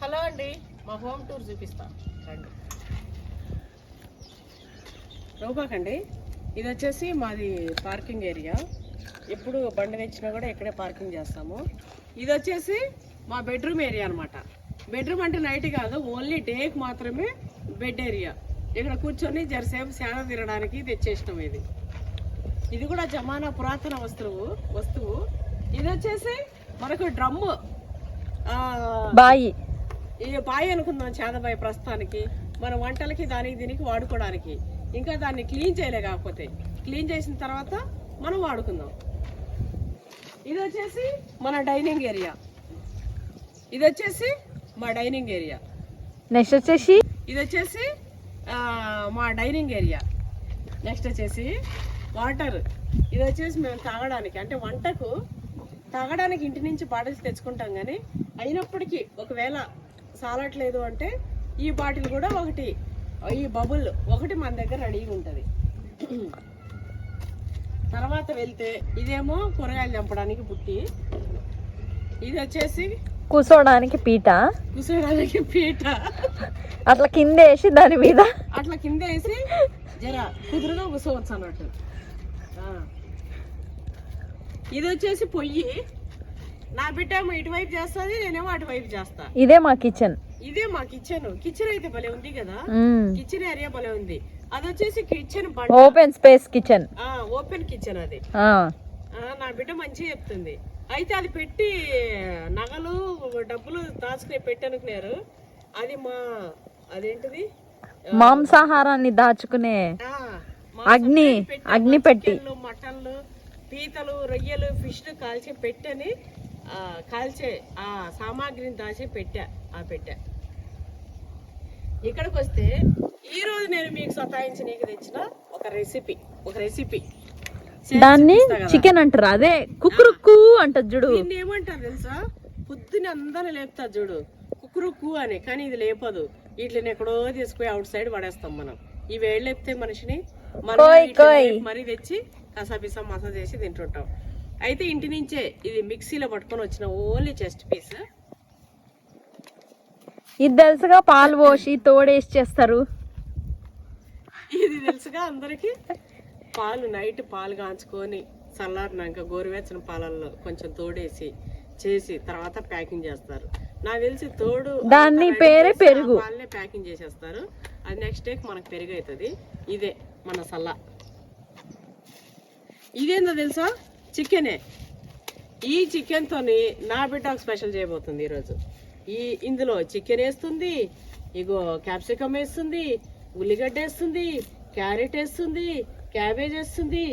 Hello అండి, మా home tour చూపిస్తా రండి. రూపాకండి, ఇది వచ్చేసి మాది పార్కింగ్ ఏరియా. ఎప్పుడు బండి తెచ్చినా కూడా ఇక్కడే పార్కింగ్ చేస్తాము. ఇది వచ్చేసి మా బెడ్రూమ్ ఏరియా అనమాట. బెడ్రూమ్ అంటే నైట్ కాదు, ఓన్లీ డేకి మాత్రమే బెడ్ ఏరియా. ఇక్కడ కూర్చొని జరసేపు సేద తిరగడానికి తెచ్చేసినాం. ఇది కూడా జమానా పురాతన వస్తువు. ఇది వచ్చేసి మనకు డ్రమ్ము బాయి అనుకుందాం, చేదబాయి. ప్రస్తుతానికి మన వంటలకి దానికి దీనికి వాడుకోవడానికి. ఇంకా దాన్ని క్లీన్ చేయలే, కాకపోతే క్లీన్ చేసిన తర్వాత మనం వాడుకుందాం. ఇది వచ్చేసి మన డైనింగ్ ఏరియా. ఇది వచ్చేసి మా డైనింగ్ ఏరియా. నెక్స్ట్ వచ్చేసి ఇది వచ్చేసి మా డైనింగ్ ఏరియా. నెక్స్ట్ వచ్చేసి వాటర్. ఇది వచ్చేసి మేము తాగడానికి, అంటే వంటకు తాగడానికి ఇంటి నుంచి బాటిల్స్ తెచ్చుకుంటాం. కానీ అయినప్పటికీ ఒకవేళ సాలట్లేదు అంటే ఈ బాటిల్ కూడా ఒకటి, ఈ బబుల్ ఒకటి మన దగ్గర రెడీగా ఉంటుంది. తర్వాత వెళ్తే ఇదేమో కూరగాయలు చంపడానికి బుట్టి. ఇది వచ్చేసి కూర్చోడానికి పీట. అట్లా కింద వేసి దాని మీద జర కుదురుగా కూర్చోవచ్చు అన్నట్టు. ఇది వచ్చేసి పొయ్యి. నా బిడ్డ ఏమో ఇటువైపు చేస్తుంది, నేనేమో అటువైపు చేస్తా. ఇదే మా కిచెన్. కిచెన్ అయితే భలే ఉంది కదా, కిచెన్ ఏరియా భలే ఉంది. అది వచ్చేసి kitchen open space kitchen, open kitchen. అది నా బిడ్డ మంచిగా చెప్తుంది. అయితే అది పెట్టి నగలు డబ్బులు దాచుకునే పెట్టి అనుకున్నారు. అది అదేంటిది మాంసాహారాన్ని దాచుకునే అగ్ని పెట్టి. మటన్లు, పీతలు, రొయ్యలు, ఫిష్లు కాల్చే పెట్టని, కాల్చే ఆ సామాగ్రిని దాచి పెట్టా. ఇక్కడికి వస్తే ఈ రోజు నేను మీకు సతాయించి నీకు తెచ్చిన ఒక రెసిపీ. దాన్ని చికెన్ అంటారు. అదే కుక్కురుక్కు అంటారు చూడు. దీన్ని ఏమంటారు తెలుసా? పొద్దున అందరూ లేపుతారు చూడు కుక్కురుక్కు అని. కానీ ఇది లేపదు. వీటిని ఎక్కడో తీసుకుపోయి అవుట్ సైడ్ పడేస్తాం మనం. ఈ వేళ్ళు లేపితే మనిషిని మరీ తెచ్చి కసాపిసా మసాజ్ చేసి తింటుంటాం. అయితే ఇంటి నుంచే ఇది మిక్సీలో పట్టుకొని వచ్చిన ఓన్లీ చెస్ట్ పీస్. ఇది తెలుసుగా, పాలు పోసి తోడేసి చేస్తారు. ఇది తెలుసుగా అందరికి. నైట్ పాలు కాంచుకొని చల్లారినాక గోరువెచ్చని పాలల్లో కొంచెం తోడేసి చేసి తర్వాత ప్యాకింగ్ చేస్తారు. నాకు తెలిసి దాన్ని పేరే పెరుగు. పాలనే ప్యాకింగ్ చేసేస్తారు. అది నెక్స్ట్ డే మనకు పెరుగు అవుతుంది. ఇదే మన సల్లా. ఇదేందో తెలుసా? చికెనే. ఈ చికెన్ తోని నా బిడ్డ స్పెషల్ చేయబోతుంది ఈరోజు. ఇందులో చికెన్ వేస్తుంది, ఇగో క్యాప్సికమ్ వేస్తుంది, ఉల్లిగడ్డ వేస్తుంది, క్యారెట్ వేస్తుంది, క్యాబేజ్ వేస్తుంది,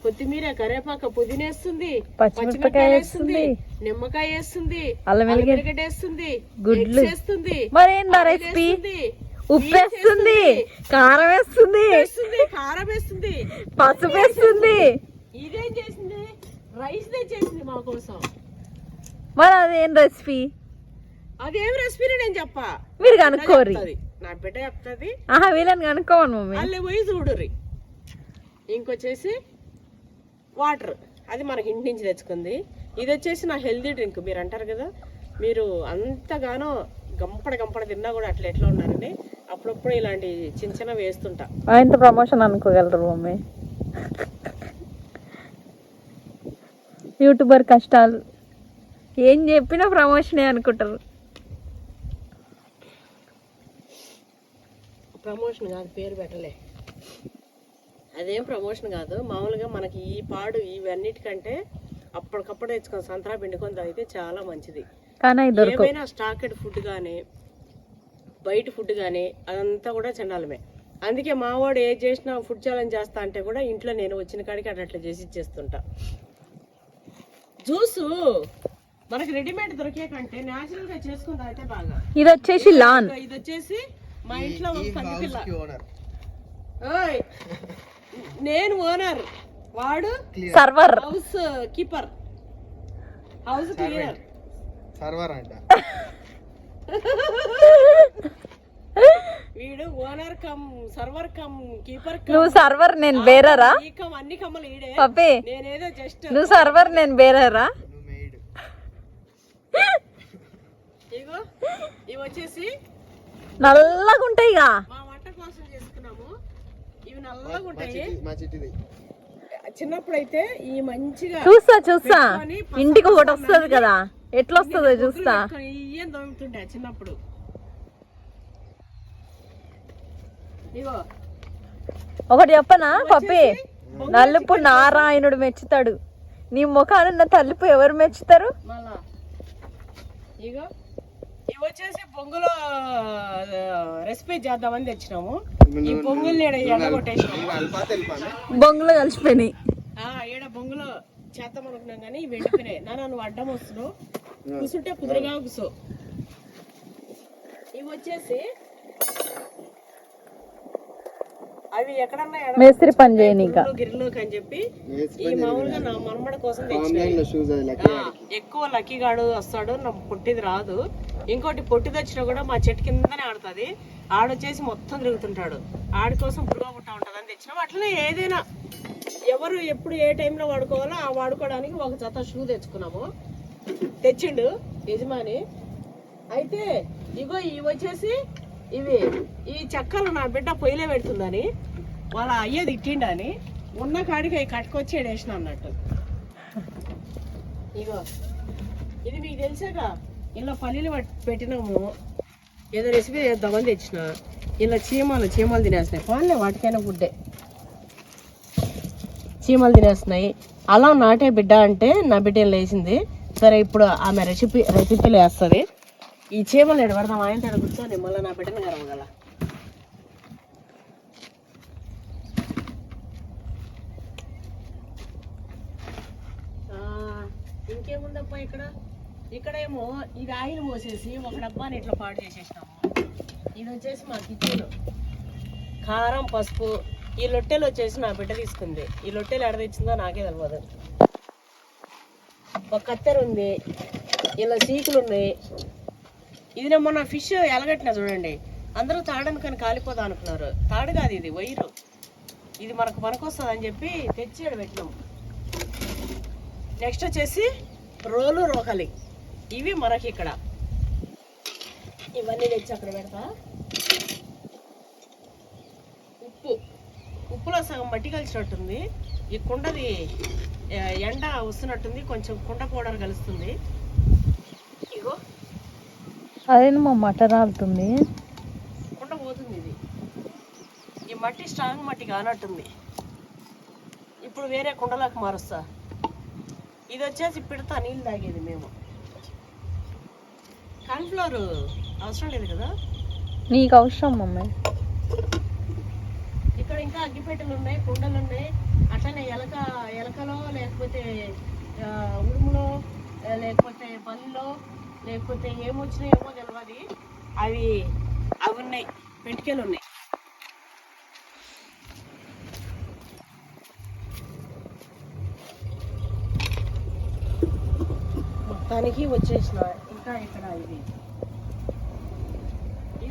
కొత్తిమీర, కరివేపాకు, పుదీనా వేస్తుంది, పచ్చిమిరపకాయ వేస్తుంది, నిమ్మకాయ వేస్తుంది, అల్లం వెల్లిగడ్డ వేస్తుంది, గుడ్లు వేస్తుంది, ఉప్పు వేస్తుంది, కారం వేస్తుంది, పసుపు వేస్తుంది. ఇదేం చేసింది? రైస్ తెచ్చేసింది మా కోసం. మరి అదేం రెసిపీ? అదేం రెసిపీ నేను చెప్పా, మీరు కనుక్కోరు. నా బిడ్డ చెప్తుంది. వీళ్ళని కనుక్కోను మమ్మీ. అల్లే పోయి చూడుర్రి. ఇంకొచ్చేసి వాటర్. అది మనకి ఇంటి నుంచి తెచ్చుకుంది. ఇది వచ్చేసి నా హెల్దీ డ్రింక్. మీరు అంటారు కదా, మీరు అంతగానో గంపడ తిన్నా కూడా ఎట్లా ఉన్నారని అప్పుడప్పుడు ఇలాంటి చిన్న వేస్తుంటా. ఇంత ప్రమోషన్ అనుకోగలరు మమ్మీ. యూట్యూబర్ కష్టాలు ఏం చెప్పినా ప్రమోషనే అనుకుంటారు. ప్రమోషన్ కాదు, పేరు పెట్టలే. అదేం ప్రమోషన్ కాదు. మామూలుగా మనకి ఇవన్నిటికంటే అప్పటికప్పుడు తెచ్చుకొని సంతరా పిండుకొని తాగితే చాలా మంచిది. ఏమైనా స్టాకెడ్ ఫుడ్ కానీ బయట ఫుడ్ కానీ అదంతా కూడా చండాలమే. అందుకే మావాడు ఏది చేసినా ఫుడ్ ఛాలెంజ్ చేస్తా అంటే కూడా ఇంట్లో నేను వచ్చిన కాడికి అట్లా చేసి ఇచ్చేస్తుంటా. జ్యూసు మనకి రెడీమేడ్ దొరికే కంటే న్యాచురల్ గా చేసుకుని తాగితే బాగా. ఇది వచ్చేసి లాన్. ఇది వచ్చేసి మా ఇంట్లో నేను ఓనర్, వాడు server, house keeper, house cleaner. Server అంట వీడు owner cum server come keeper. నువ్వు సర్వర్, నేను బేరరా. అన్ని కమ్మలు ఈడే. పప్పి, నేనేదో జస్ట్ నువ్వు సర్వర్, నేను బేరరా. ఇగో ఇవి వచ్చేసి నల్లగా ఉంటాయిగా. మా వంట కోసం చేసుకున్నాము. ఇవి నల్లగా ఉంటాయి. మా చిట్టిది చిన్నప్పుడు అయితే ఈ మంచిగా చూస్తా ఇంటికి ఒకటి వస్తుంది కదా, ఎట్లా వస్తుందో చూస్తా. ఇయ్యం దొరుకుతుండే చిన్నప్పుడు. ఇగో ఒకటి చెప్పనా పప్పి, నలుపు నారాయణుడు మెచ్చుతాడు, నీ ముఖానున్న తలుపు ఎవరు మెచ్చుతారు? మళ్ళా ఇగో ఇవి వచ్చేసి పొంగులో రెసిపీ చేద్దామని తెచ్చినాము. ఈ పొంగులు ఎండగొట్టేసినాము. బొంగులో కలిసిపోయినాయి. ఈడ బొంగులో చేద్దాం అనుకున్నాం కానీ ఇవి ఎండిపోయినాయి. నువ్వు అడ్డం వస్తున్నావు, కూర్చుంటే కుదురుగా కూర్చో. ఇవి వచ్చేసి అవి ఎక్కడన్నా మేస్త్రి పని చేయని గిరిలోకి అని చెప్పి ఈ మామూలుగా నా మనమడ కోసం తెచ్చినాయి. ఎక్కువ లక్కీగాడు వస్తాడు, నా పొట్టిది రాదు. ఇంకోటి పొట్టిది వచ్చినా కూడా మా చెట్టు కిందనే ఆడుతుంది. ఆడొచ్చేసి మొత్తం తిరుగుతుంటాడు. ఆడి కోసం పురుగు పుట్ట ఉంటుంది అని తెచ్చినాం. అట్లనే ఏదైనా ఎవరు ఎప్పుడు ఏ టైంలో వాడుకోవాలో ఆ వాడుకోవడానికి ఒక జత షూ తెచ్చిండు యజమాని. అయితే ఇగో ఇవి వచ్చేసి ఇవి ఈ చెక్కలు నా బిడ్డ పొయ్యిలే పెడుతుందని వాళ్ళ అయ్య తిట్టిండని ఉన్న కాడికి అవి కట్టుకొచ్చి వేసిన అన్నట్టు. ఇగో ఇది మీకు తెలిసాక ఇలా పల్లీలు పెట్టినాము. ఏదో రెసిపీ చేద్దామని తెచ్చిన. ఇలా చీమలు తినేస్తున్నాయి. పోన్లే వాటికైనా గుడ్డే. చీమలు తినేస్తున్నాయి. అలా నాటే బిడ్డ అంటే నా బిడ్డ ఏం లేచింది. సరే ఇప్పుడు ఆమె రెసిపీలు వేస్తుంది. ఈ చీమలు ఎడ పడదాం ఆయన తడ కూర్చొని మళ్ళీ నా బిడ్డను గరవగల. ఇంకేముందప్పా ఇక్కడేమో ఇది ఆయిల్ పోసేసి ఒక డబ్బాని ఇట్లా పాడు చేసేసినాము. ఇది వచ్చేసి మా కిచెన్. కారం, పసుపు. ఈ లొట్టెలు వచ్చేసి నా బిడ్డ తీసుకుంది. ఈ లొట్టెలు ఎడ తెచ్చిందో నాకే తెలియదు. ఒక కత్తెర ఉంది. ఇలా సీకులు ఉన్నాయి. ఇది మొన్న ఫిష్ ఎలగట్టినా చూడండి. అందరూ తాడనుకొని కాలిపోదా అనుకున్నారు. తాడు కాదు, ఇది వైరు. ఇది మనకు పనికొస్తుంది అని చెప్పి తెచ్చి పెట్టినాం. నెక్స్ట్ వచ్చేసి రోకలి. ఇవి మనకి ఇక్కడ ఇవన్నీ తెచ్చి అక్కడ పెడతా. ఉప్పులో సగం మట్టి కలిసినట్టుంది. ఈ కుండది ఎండ వస్తున్నట్టుంది, కొంచెం కుండ పౌడర్ కలుస్తుంది. ఇగో అదేనా మా మటన్ ఆడుతుంది, కుండ పోతుంది. ఇది ఈ మట్టి స్ట్రాంగ్ మట్టి కానట్టుంది. ఇప్పుడు వేరే కుండలోకి మారుస్తా. ఇది వచ్చేసి పిడతా నీళ్ళు తాగేది మేము. కాన్ఫ్లవర్ అవసరం లేదు కదా, నీకు అవసరం మమ్మీ. ఇక్కడ ఇంకా అగ్గిపెట్టెలు ఉన్నాయి, కుండలు ఉన్నాయి. అట్లనే ఎలకలో లేకపోతే ఉడుములో లేకపోతే పళ్ళలో లేకపోతే ఏమొచ్చినాయేమో తెలియదు. అవి ఉన్నాయి, పెంటికలు ఉన్నాయి. మొత్తానికి వచ్చేసిన. ఇంకా ఇక్కడ ఇది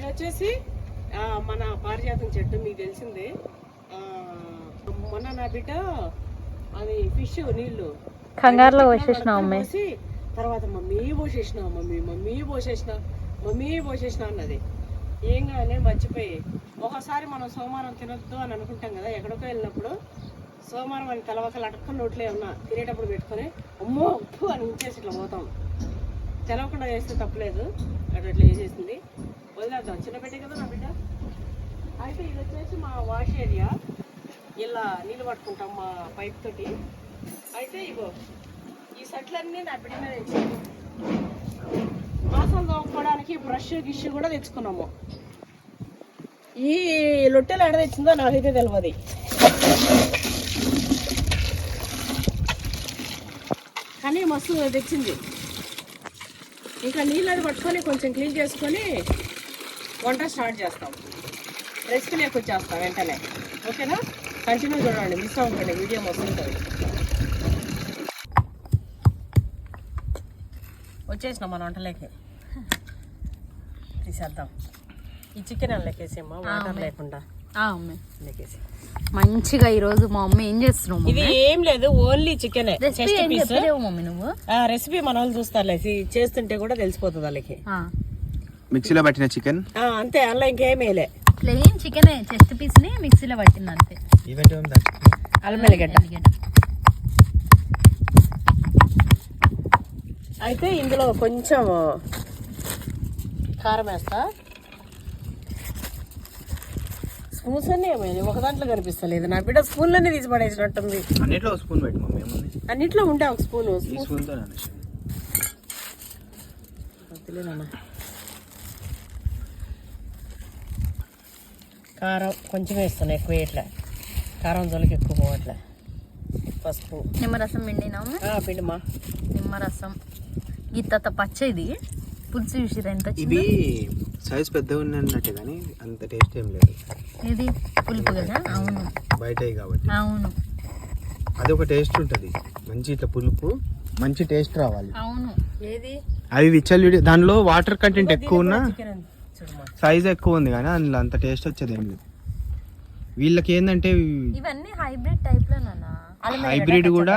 వచ్చేసి మన పారిజాతం చెట్టు మీకు తెలిసిందే. మొన్న నా బిడ్డ అది ఫిష్ నీళ్ళు కంగారులో పోసేసిన తర్వాత మమ్మీ పోసేసిన అన్నది. ఏం కానీ మర్చిపోయి ఒకసారి మనం సోమవారం తినొద్దు అని అనుకుంటాం కదా, ఎక్కడికో వెళ్ళినప్పుడు. సోమవారం అని తెలవకలు అటక్క నోట్లో ఏమన్నా తినేటప్పుడు పెట్టుకొని అమ్మో ఉప్పు అని ఉంచేసి ఇట్లా పోతాం. తెలవకుండా చేస్తే తప్పలేదు, అట్లా వేసేసింది. వదిలేద్దాం, చిన్న బిడ్డ కదా నా బిడ్డ. అయితే ఇది వచ్చేసి మా వాష్ ఏరియా. ఇలా నీళ్ళు పట్టుకుంటాం మా పైప్ తోటి. అయితే ఇగో ఈ సెట్లన్నీ నా బిడ్డ మీద తెచ్చింది. మాసం తోముకోవడానికి బ్రష్ గిష్ కూడా తెచ్చుకున్నాము. ఈ లొట్టెలు ఎడ తెచ్చిందో నాకైతే తెలియదు. కానీ మస్తు తెచ్చింది. ఇంకా నీళ్ళని పట్టుకొని కొంచెం క్లీన్ చేసుకొని వంట స్టార్ట్ చేస్తాం. రెసిపీలోకి వచ్చేస్తాం వెంటనే. ఓకేనా, కంటిన్యూ చూడండి, మిస్ అవ్వకండి, వీడియో మస్తు ఉంటుంది. వచ్చేసినాం మన వంటలోకి. తీసేద్దాం. ఈ చికెన్ అందులోకేసేమ్మా, వాటర్ లేకుండా అందులోకేసి. మంచిగా ఈరోజు మా అమ్మ ఏం చేస్తున్నావు? ఇది ఏం లేదు, ఓన్లీ చికెన్. మమ్మీ నువ్వు రెసిపీ మన వాళ్ళు చూస్తారులే, చేస్తుంటే కూడా తెలిసిపోతుంది వాళ్ళకి. మిక్సీలో పట్టిన చికెన్. అంతే, అందులో ఇంకేమేలే. ప్లెయిన్ చికెన్ చెస్ట్ పీస్ ని మిక్సీలో పట్టింది అంతే. అల్లం ఎల్లిగడ్డ. అయితే ఇందులో కొంచెం కారం వేస్తా. స్పూన్స్ అన్నీ ఏమైంది, ఒక దాంట్లో కనిపిస్తలేదు. నా బిడ్డ స్పూన్లన్నీ తీసి పడేసినట్టుంది. అన్నిట్లో స్పూన్ పెట్టి మమ్మీ, ఏముంది అన్నిట్లో ఉండే ఒక స్పూన్. ఈ స్పూన్తో వద్దులేనమ్మా. కారం కొంచెం వేస్తాను, ఎక్కువ వేయట్లే. కారం జోలికి ఎక్కువ పోవట్లే. పసుపు, నిమ్మరసం పిండినాము. పిండిమా. నిమ్మరసం గిత్త పచ్చ. ఇది పులుసు చూసిరా ఎంత ఇది సైజ్ పెద్దగా ఉన్నట్టే కానీ అంత టేస్ట్ ఏం లేదు. ఇది పులుపు కదా. అవును, బయట కాబట్టి. అవును, అది ఒక టేస్ట్ ఉంటుంది మంచి, ఇట్లా పులుపు మంచి టేస్ట్ రావాలి. అవును. ఏది అవి విచ్చలు దానిలో వాటర్ కంటెంట్ ఎక్కువ ఉన్నా చూడమా. సైజ్ ఎక్కువ ఉంది కానీ అందులో అంత టేస్ట్ వచ్చేది ఏం లేదు. వీళ్ళకి ఏంటంటే ఇవన్నీ హైబ్రిడ్ టైప్ లోనా? హైబ్రిడ్ కూడా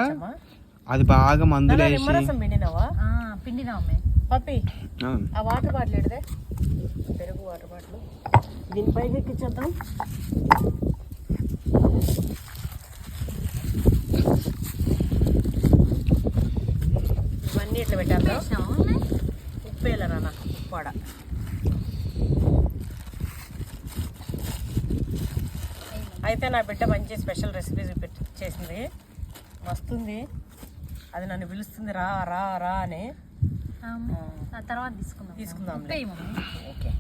అది బాగా మందులు వేసి నిమ్మరసం పిండినావా? పిండినామే. పప్పి ఆ వాటర్ బాటిల్ ఎడదే, పెరుగు వాటర్ బాటిల్ దీనిపైకి ఎక్కించేద్దాం. ఇవన్నీ ఇట్లా పెట్టేద్దాం. ఉప్పు వేయలేరా నా ఉప్పాడ. అయితే నా బిడ్డ మంచి స్పెషల్ రెసిపీ చేసింది, వస్తుంది. అది నన్ను పిలుస్తుంది, రా రా రా అని. తర్వాత తీసుకుందాం. ఓకే.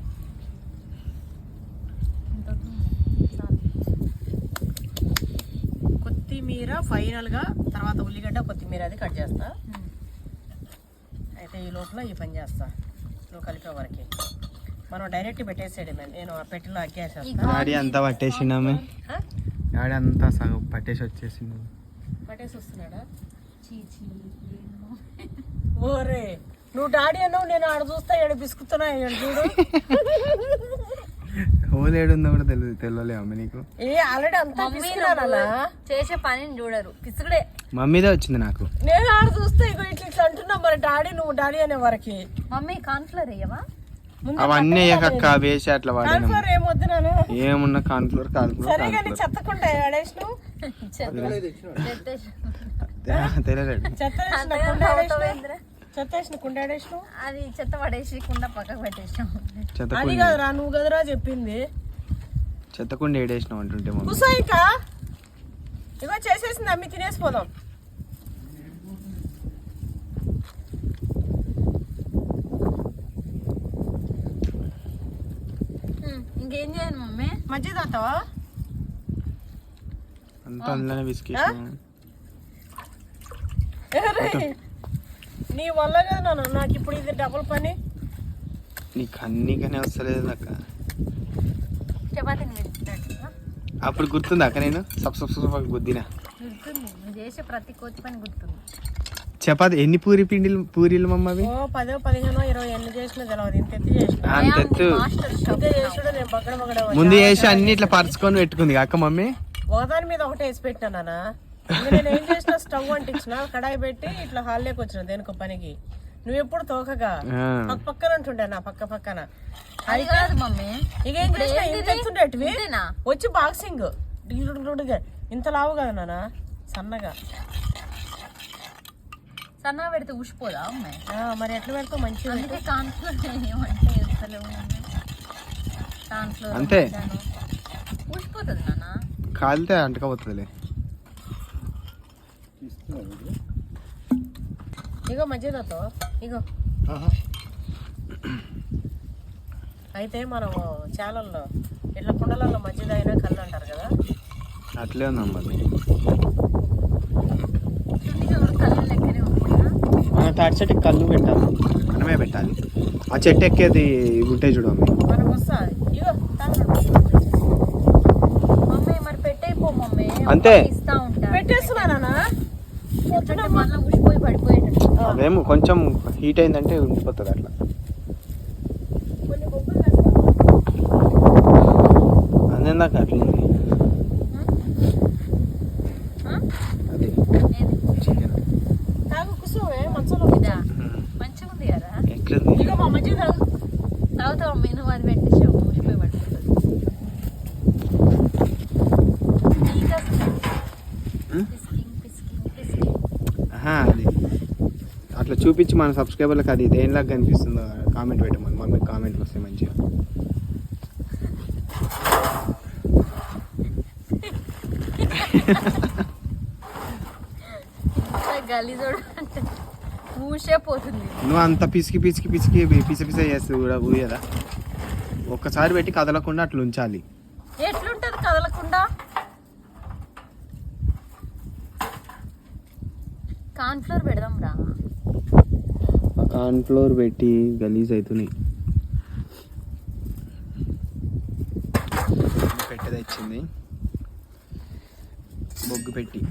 కొత్తిమీర ఫైనల్గా, తర్వాత ఉల్లిగడ్డ కొత్తిమీర అది కట్ చేస్తా. అయితే ఈ లోపల ఈ పని చేస్తా. నువ్వు కలిపే వరకు మనం డైరెక్ట్ పెట్టేసేయడమే. నేను ఆ పెట్టిలో అగ్గేసేస్తా. డాడీ అంతా పట్టేసినామే. డాడీ అంతా సగం పట్టేసి వచ్చేసింది. పట్టేసి వస్తున్నాడా? ఓరే, నువ్వు డాడీ అన్నావు, నేను ఆడ చూస్తా ఏడు బిస్కుతున్నా చూడు. హోలేడుందో కూడా తెలియలే అమ్మ నీకు. ఏ ఆల్రెడీ అంతా చేసే పని చూడరు, పిసుకుడే. మమ్మీదే వచ్చింది నాకు. నేను ఆడ చూస్తే ఇగో ఇట్లా ఇట్లా అంటున్నా. మరి డాడీ, నువ్వు డాడీ అనే వరకి మమ్మీ కార్న్ఫ్లోర్ వేయవా? అవన్నీ వేయక వేసి అట్లా వాడినా. ఏమొద్దు నాను, ఏమున్నా కార్న్ఫ్లోర్ సరే కానీ చెత్తకుంటా ఆడేసినావు. తెలియలేదు. చెత్త వేసిన కుండ ఆడేసినావు. అది చెత్త పడేసి కుండ పక్కకు పెట్టేసాం. అది కదరా, నువ్వు కదరా చెప్పింది. చెత్తకుండా ఏడేసినావు అంటుంటే కుసాయిక ఇగో చేసేసింది అమ్మి, తినేసిపోదాం. ఇంకేం చేయాలి మమ్మీ? మజ్జిగ తాగుతావా? అంతా అందులోనే బిస్కెట్. నీ వల్ల కదా నాన్న నాకు ఇప్పుడు ఇది డబుల్ పని. నీకు అన్నికనే వస్తలేదు నాకు. చపాతీ అప్పుడు గుర్తుంది అక్క, నేను సబ్ గుద్దినా. గుర్తుంది, నువ్వు చేసే ప్రతి కోతి పని గుర్తుంది. చపాతి ఎన్ని పూరీలు మమ్మ అవి? 10, 15, 20 ఎన్ని చేసినా తెలియదు. ఇంత ఎత్తి చేసిన అంతెత్తు చేసుడు. నేను బగ్గడ ముందు చేసి అన్ని ఇట్లా పరుచుకొని పెట్టుకుంది అక్క మమ్మీ. ఒకదాని మీద ఒకటే వేసి పెట్టినా నాన్న. నేను ఏం చేసిన, స్టవ్ అంటించిన, కడాయి పెట్టి ఇట్లా హాల్లోకి వచ్చిన దేనికో పనికి. నువ్వు ఎప్పుడు తోకగా పక్కన ఉంటుండే నా పక్కన. అది కాదు మమ్మీ, ఇక ఏం చేసినా ఇంత ఎత్తుండేటివి వచ్చి బాక్సింగ్ ఇంత లావు కదా నాన్న, సన్నగా పెడితే ఊసిపోదా అమ్మాయి? మరి ఎట్లా పెడతావు మంచిగా? అందుకే కార్న్ఫ్లోర్ ఏమంటే వేస్తలేవు. కార్న్ఫ్లోర్ అంతే ఊసిపోతుంది నాన్న, కాలితే అంటకపోతుందిలే. ఇగో మధ్యలో ఇగో. అయితే మనం ఛానల్లో ఇట్లా కుండలలో మజ్జిగ అయినా కళ్ళు అంటారు కదా, అట్లే ఉందమ్మా. కళ్ళు లెక్కనే ఉంది. మన తాటి చెట్టుకి కళ్ళు పెట్టాలి, మనమే పెట్టాలి. ఆ చెట్టు ఎక్కేది ఉంటాయి చూడమ్మ, మనకు వస్తుంది. ఇగో మమ్మీ మరి పెట్టేపో మమ్మీ. అంతే ఇస్తా ఉంటా. పెట్టేస్తున్నానా? మళ్ళీ ఊసిపోయి పడిపోయేటట్టు. అదేమో కొంచెం హీట్ అయిందంటే ఉండిపోతుంది అట్లా. కొన్ని బొబ్బలు వేస్తాను అందేందాక అట్లా అది చికెన్ తాగు కుసోవే మంచంలో. ఇదా మంచిగా ఉంది కదా. ఎట్లుంది? ఇగో మా మజ్జిగ తాగు. అవుతావు అమ్మ, నువ్వు అది పెట్టేసి ఊసిపోయి పట్టుకుంటుంది. అది అట్లా చూపించి మన సబ్స్క్రైబర్లకు అది దేనిలాగా కనిపిస్తుందో కామెంట్ పెట్టమని, మమ్మీకి కామెంట్లు వస్తాయి మంచిగా. గలీజోడు అంటే ఊసే పోతుంది. నువ్వు అంత పిసికి పిసికి పిసికి పిసి పిస చేస్తావు కూడా ఊయదా. ఒక్కసారి పెట్టి కదలకుండా అట్లా ఉంచాలి. ఎట్లుంటది కదలకుండా? కార్న్ఫ్లోర్ పెడదాం రా. కార్న్ఫ్లోర్ పెట్టి గలీజ్ అవుతున్నాయి. పెట్టేది ఇచ్చింది బొగ్గు పెట్టి.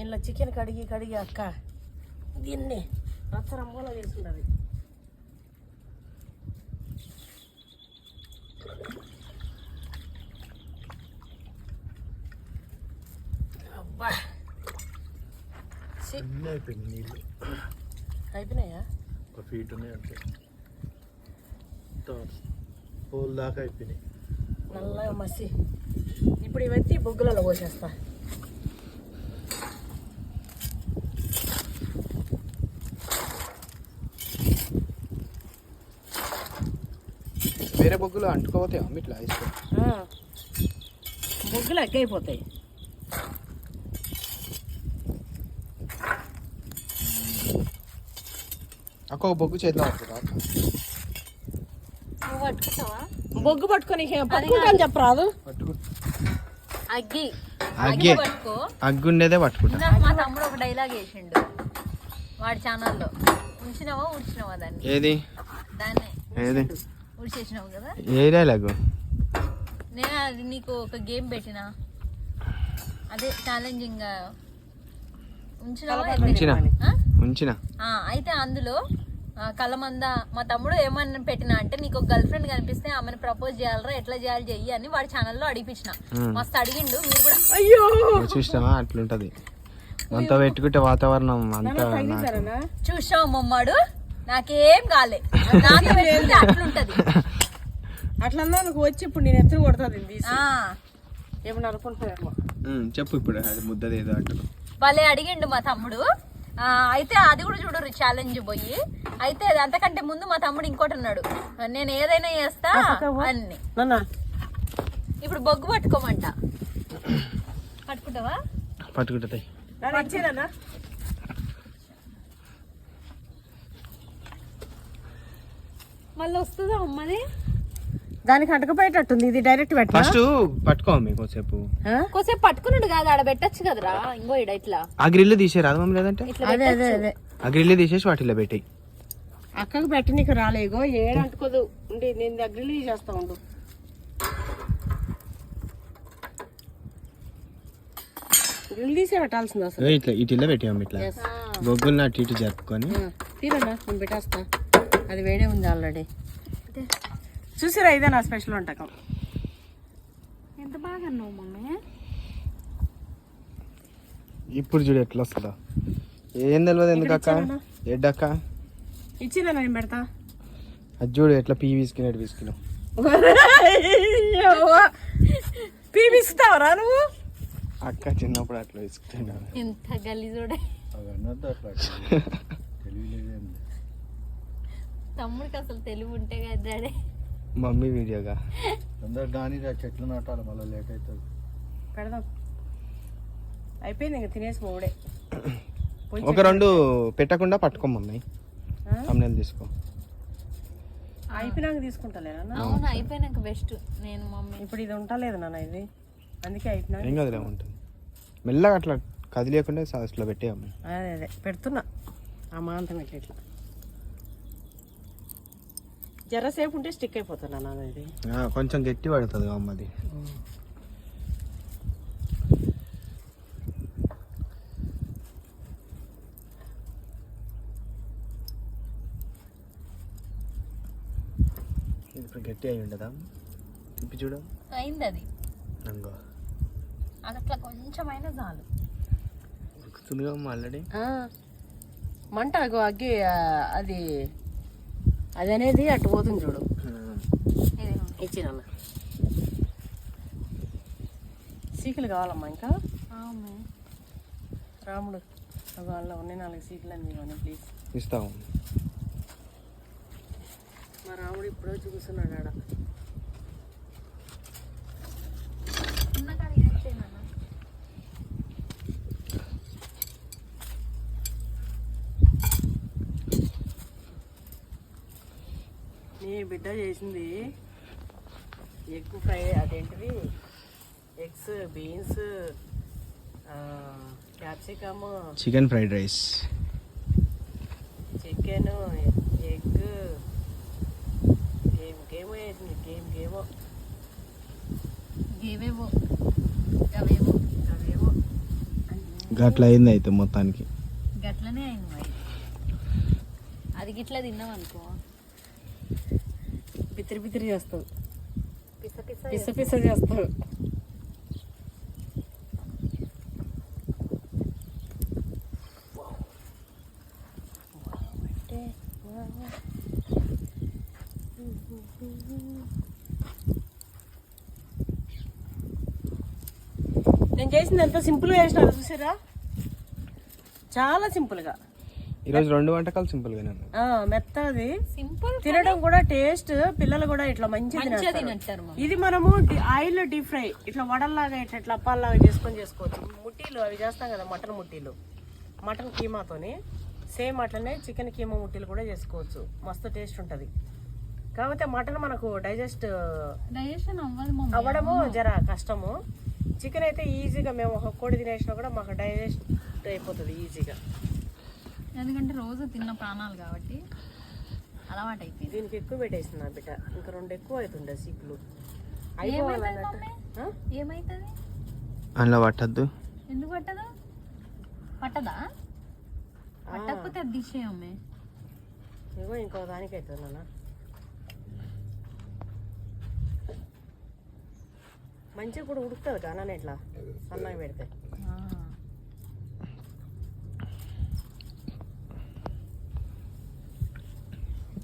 ఇంట్లో చికెన్ కడిగి అక్క దీన్ని రచ్చరమ్మలో వేసుకుంటుంది. అబ్బా అయిపోయింది నీళ్ళు, అయిపోయినాయా? ఒక ఫీట్ ఉన్నాయి అంటే పోల్ దాకా అయిపోయినాయి. నల్లగా మసి. ఇప్పుడు ఇవన్నీ బొగ్గులలో పోసేస్తా. వేరే బొగ్గులు అంటుకోపోతాయి అమ్మ ఇట్లా ఇష్టం. బొగ్గులు ఎగ్గైపోతాయి. అక్క ఒక బొగ్గు చేతిలో పట్టుకుంటా. నువ్వు పట్టుకుంటావా? బొగ్గు పట్టుకొని పట్టుకుంటాను చెప్పరాదు. పట్టుకో. అగ్గి అగ్గే పట్టుకో. అగ్గుండేదే పట్టుకుంటా. ఇందాక మా తమ్ముడు ఒక డైలాగ్ వేసిండు వాడి ఛానల్లో. ఉడిచినావా దాన్ని? ఏది దాన్ని ఏది ఉడిచేసినావు కదా. ఏ డైలాగు? నేను అది నీకు ఒక గేమ్ పెట్టినా, అదే ఛాలెంజింగ్ ఉంచిన. అయితే అందులో కలమంద మా తమ్ముడు ఏమని పెట్టినా అంటే, నీకు ఒక గర్ల్ ఫ్రెండ్ కనిపిస్తే ఆమెను ప్రపోజ్ చేయాలరా, ఎట్లా చేయాలి చెయ్యి అని వాడి ఛానల్లో అడిపించిన. మస్తు అడిగిండు. మీరు కూడా చూసినావా అట్లుంటది. అంతా పెట్టుకుంటే వాతావరణం అంతా చూసావు మమ్మాడు. నాకేం కాలే, అట్లుంటది. అట్లన్నా నువ్వు వచ్చి ఇప్పుడు నేను ఎత్తులు కొడుతుంది ఏమన్నా అనుకుంటున్నామో. చెప్పు ఇప్పుడు అది ముద్దది ఏదో అంటున్నావు. వాళ్ళే అడిగిండు మా తమ్ముడు. అయితే అది కూడా చూడరు ఛాలెంజ్ పోయి. అయితే అంతకంటే ముందు మా తమ్ముడు ఇంకోటి అన్నాడు, నేను ఏదైనా చేస్తా అన్ని. ఇప్పుడు బొగ్గు పట్టుకోమంట. పట్టుకుంటావా? పట్టుకుంటుంది. మళ్ళీ వస్తుందా అమ్మది? దానికి అంటకపోయేటట్టుంది. ఇది డైరెక్ట్ పెట్టా. ఫస్ట్ పట్టుకోమీ కొంచెంసేపు. కొంచెం పట్టుకున్నాడు కాదు, ఆడ పెట్టచ్చు కదరా. ఇంకో ఇడ ఇట్లా ఆ గ్రిల్ తీసేరాదు మమ్మీ, లేదంటే అదే ఆ గ్రిల్ తీసేసి వాటిలో పెట్టి. అక్కకు పెట్టి నీకు రాలేగో ఏడు అంటుకోదు. ఉండి నేను దగ్గర చేస్తా ఉండు. గ్రిల్ తీసే పెట్టాల్సింది అసలు. ఇట్లా ఇట్లా పెట్టి మమ్మీ ఇట్లా బొగ్గులు అటు ఇటు జరుపుకొని. తీరన్నా నేను పెట్టేస్తా. అది వేడే ఉంది ఆల్రెడీ. చూసిరా, ఇదే నా స్పెషల్ వంటకం. ఎంత బాగా అన్నావు మమ్మీ. ఇప్పుడు చూడు ఎట్లా వస్తుందా. ఏం తెలియదు ఎందుకక్క. ఎడ్డక్క ఇచ్చిందా నేను పెడతా. అది చూడు ఎట్లా పీ విసుకినట్టు విసుకినావు. పీపిస్తావరా నువ్వు? అక్క చిన్నప్పుడు అట్లా విసుకుతున్నా. ఎంత గలీజోడే. తమ్ముడికి అసలు తెలివి ఉంటే కదా డాడీ. మమ్మీ వీడియోగా అందరు దాని చెట్లు నాటాలి, మళ్ళీ లేట్ అవుతుంది. పెడదాం. అయిపోయింది ఇంకా తినేసి మూడే. ఒక రెండు పెట్టకుండా పట్టుకో మమ్మీ. తమ్ముళ్ళు తీసుకో. అయిపోయినాక తీసుకుంటలేనా? అవును, అయిపోయినాక బెస్ట్. నేను మమ్మీ ఇప్పుడు ఇది ఉంటలేదు నాన్న ఇది, అందుకే అయిపోయినాక. ఏం కదిలే ఉంటుంది. మెల్లగా అట్లా కదిలేకుండా సాస్లో పెట్టేయమ్మ. అదే అదే పెడుతున్నా. ఆ మాంతం ఇట్లా ఇట్లా జరసేపు ఉంటే స్టిక్ అయిపోతున్నా నాన్న ఇది. కొంచెం గట్టి పడుతుంది అమ్మది. గట్టి అయి ఉండదా? తిప్పి చూడ. అయింది అది. నంగో అది అట్లా కొంచెమైనా చాలు. ఉడుకుతుందిగా అమ్మ ఆల్రెడీ. మంట అగ్గి అది అది అనేది అటు పోతుంది చూడు. ఇచ్చిన సీకులు కావాలమ్మా ఇంకా. రాముడు వాళ్ళ ఉన్నాయి 4 సీకులు అని ఇవ్వండి ప్లీజ్. ఇస్తాము. మా రాముడు ఇప్పుడు వచ్చి కూర్చున్నాడు ఆడ. నీ బిడ్డ చేసింది ఎగ్ ఫ్రై, అదేంటిది eggs, beans, capsicum, chicken fried rice, chicken, egg, గేమో వేసింది. గేమో అవేవో గట్ల అయింది అయితే మొత్తానికి. గట్లనే అయింది మరి. అది గిట్లా తిన్నాం అనుకో పితిరి చేస్తావు, పిస పిస చేస్తావు. నేను చేసింది ఎంత సింపుల్గా చేసినారు చూసారా, చాలా సింపుల్గా. ఈరోజు 2 వంటకాలు సింపుల్గానే ఉన్నాయి. మెత్తది సింపుల్, తినడం కూడా టేస్ట్, పిల్లలు కూడా ఇట్లా మంచిగా తింటారు. ఇది మనము ఆయిల్ డీప్ ఫ్రై ఇట్లా వడల్లాగా ఇట్లా అప్పాల్లాగా చేసుకోవచ్చు. ముట్టీలు అవి చేస్తాం కదా, మటన్ ముట్టీలు, మటన్ కీమాతోని సేమ్ అట్లనే చికెన్ కీమా ముట్టీలు కూడా చేసుకోవచ్చు. మస్తు టేస్ట్ ఉంటుంది. కాకపోతే మటన్ మనకు డైజెషన్ అవ్వడము జర కష్టము. చికెన్ అయితే ఈజీగా మేము ఒక కోడి తినేసినా కూడా మాకు డైజెస్ట్ అయిపోతుంది ఈజీగా. ఎందుకంటే రోజు తిన్న ప్రాణాలు కాబట్టి అలవాటు అయిపోయింది. దీనికి ఎక్కువ పెట్టేసింది నా బిడ్డ, ఇంకా 2 ఎక్కువ అవుతుండే సీకులు. ఏమైతుంది అందులో పట్టద్దు. ఎందుకు పట్టదు? పట్టదా? పట్టకపోతే అది దిశేయమ్మే. ఇగో ఇంకో దానికి అవుతుంది నాన్న. మంచిగా కూడా ఉడుకుతుంది కానీ ఇట్లా సన్నగా పెడితే.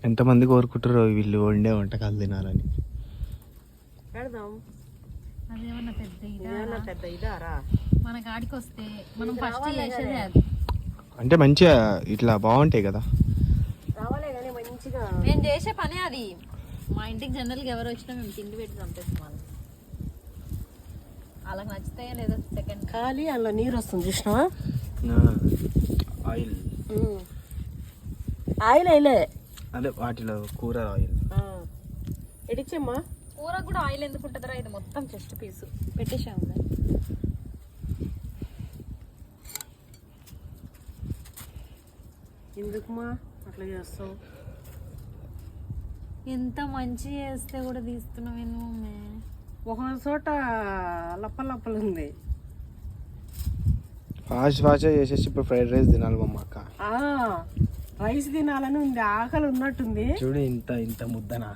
ఎంతమంది కోరుకుంటారో వీళ్ళు వండే వంటకాలు తినాలని. పెడదాం. అదేమన్నా పెద్ద ఇదారా మన కాడికి వస్తే మనం ఫస్ట్ చేసేదే అది. అంటే మంచిగా ఇట్లా బాగుంటాయి కదా. రావాలే కానీ మంచిగా నేను చేసే పనే అది. మా ఇంటికి జనరల్గా ఎవరు వచ్చినా మేము తిండి పెట్టి చంపేస్తాం వాళ్ళకి. వాళ్ళకి నచ్చుతాయో లేదో సెకండ్. ఖాళీ అందులో నీరు వస్తుంది చూసినావా? ఆయిల్ ఆయిల్ వేయలే, అదే వాటిలో కూర ఆయిల్. ఎడిచ్చమ్మా. కూర కూడా ఆయిల్ ఎందుకు ఉంటుందిరా? ఇది మొత్తం చెస్ట్ పీసు పెట్టేసాము. ఎందుకుమా అట్లా చేస్తావు? ఎంత మంచి చేస్తే కూడా తీస్తున్నావు. ఒక చోట లప్పలు ఉంది. ఫాస్ట్ చేసేసి ఇప్పుడు ఫ్రైడ్ రైస్ తినాలి మమ్మ అక్క. రైస్ తినాలని ఉంది, ఆకలి ఉన్నట్టుంది. చూడు ఇంత ముద్దనా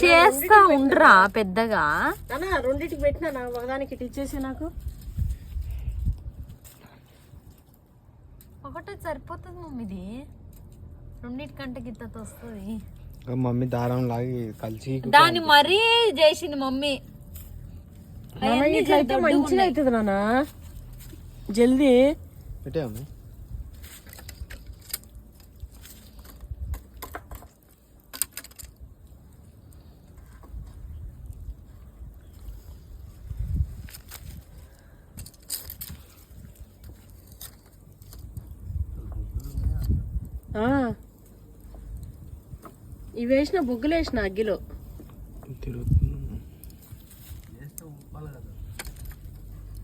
చేస్తా ఉండరా పెద్దగా. నాన్న 2టికి పెట్టినా, ఒకదానికి ఇటు ఇచ్చేసి నాకు. ఒకటే సరిపోతుంది మమ్మీది, 2కంటే గిత్తతో వస్తుంది. మమ్మీ దారం లాగి కలిసి దాన్ని మరీ చేసింది మమ్మీ. ఇట్లా అయితే మంచిగా అవుతుంది నాన్న, జల్దీ పెట్టే మమ్మీ. ఇవి వేసిన బొగ్గులు వేసిన అగ్గిలో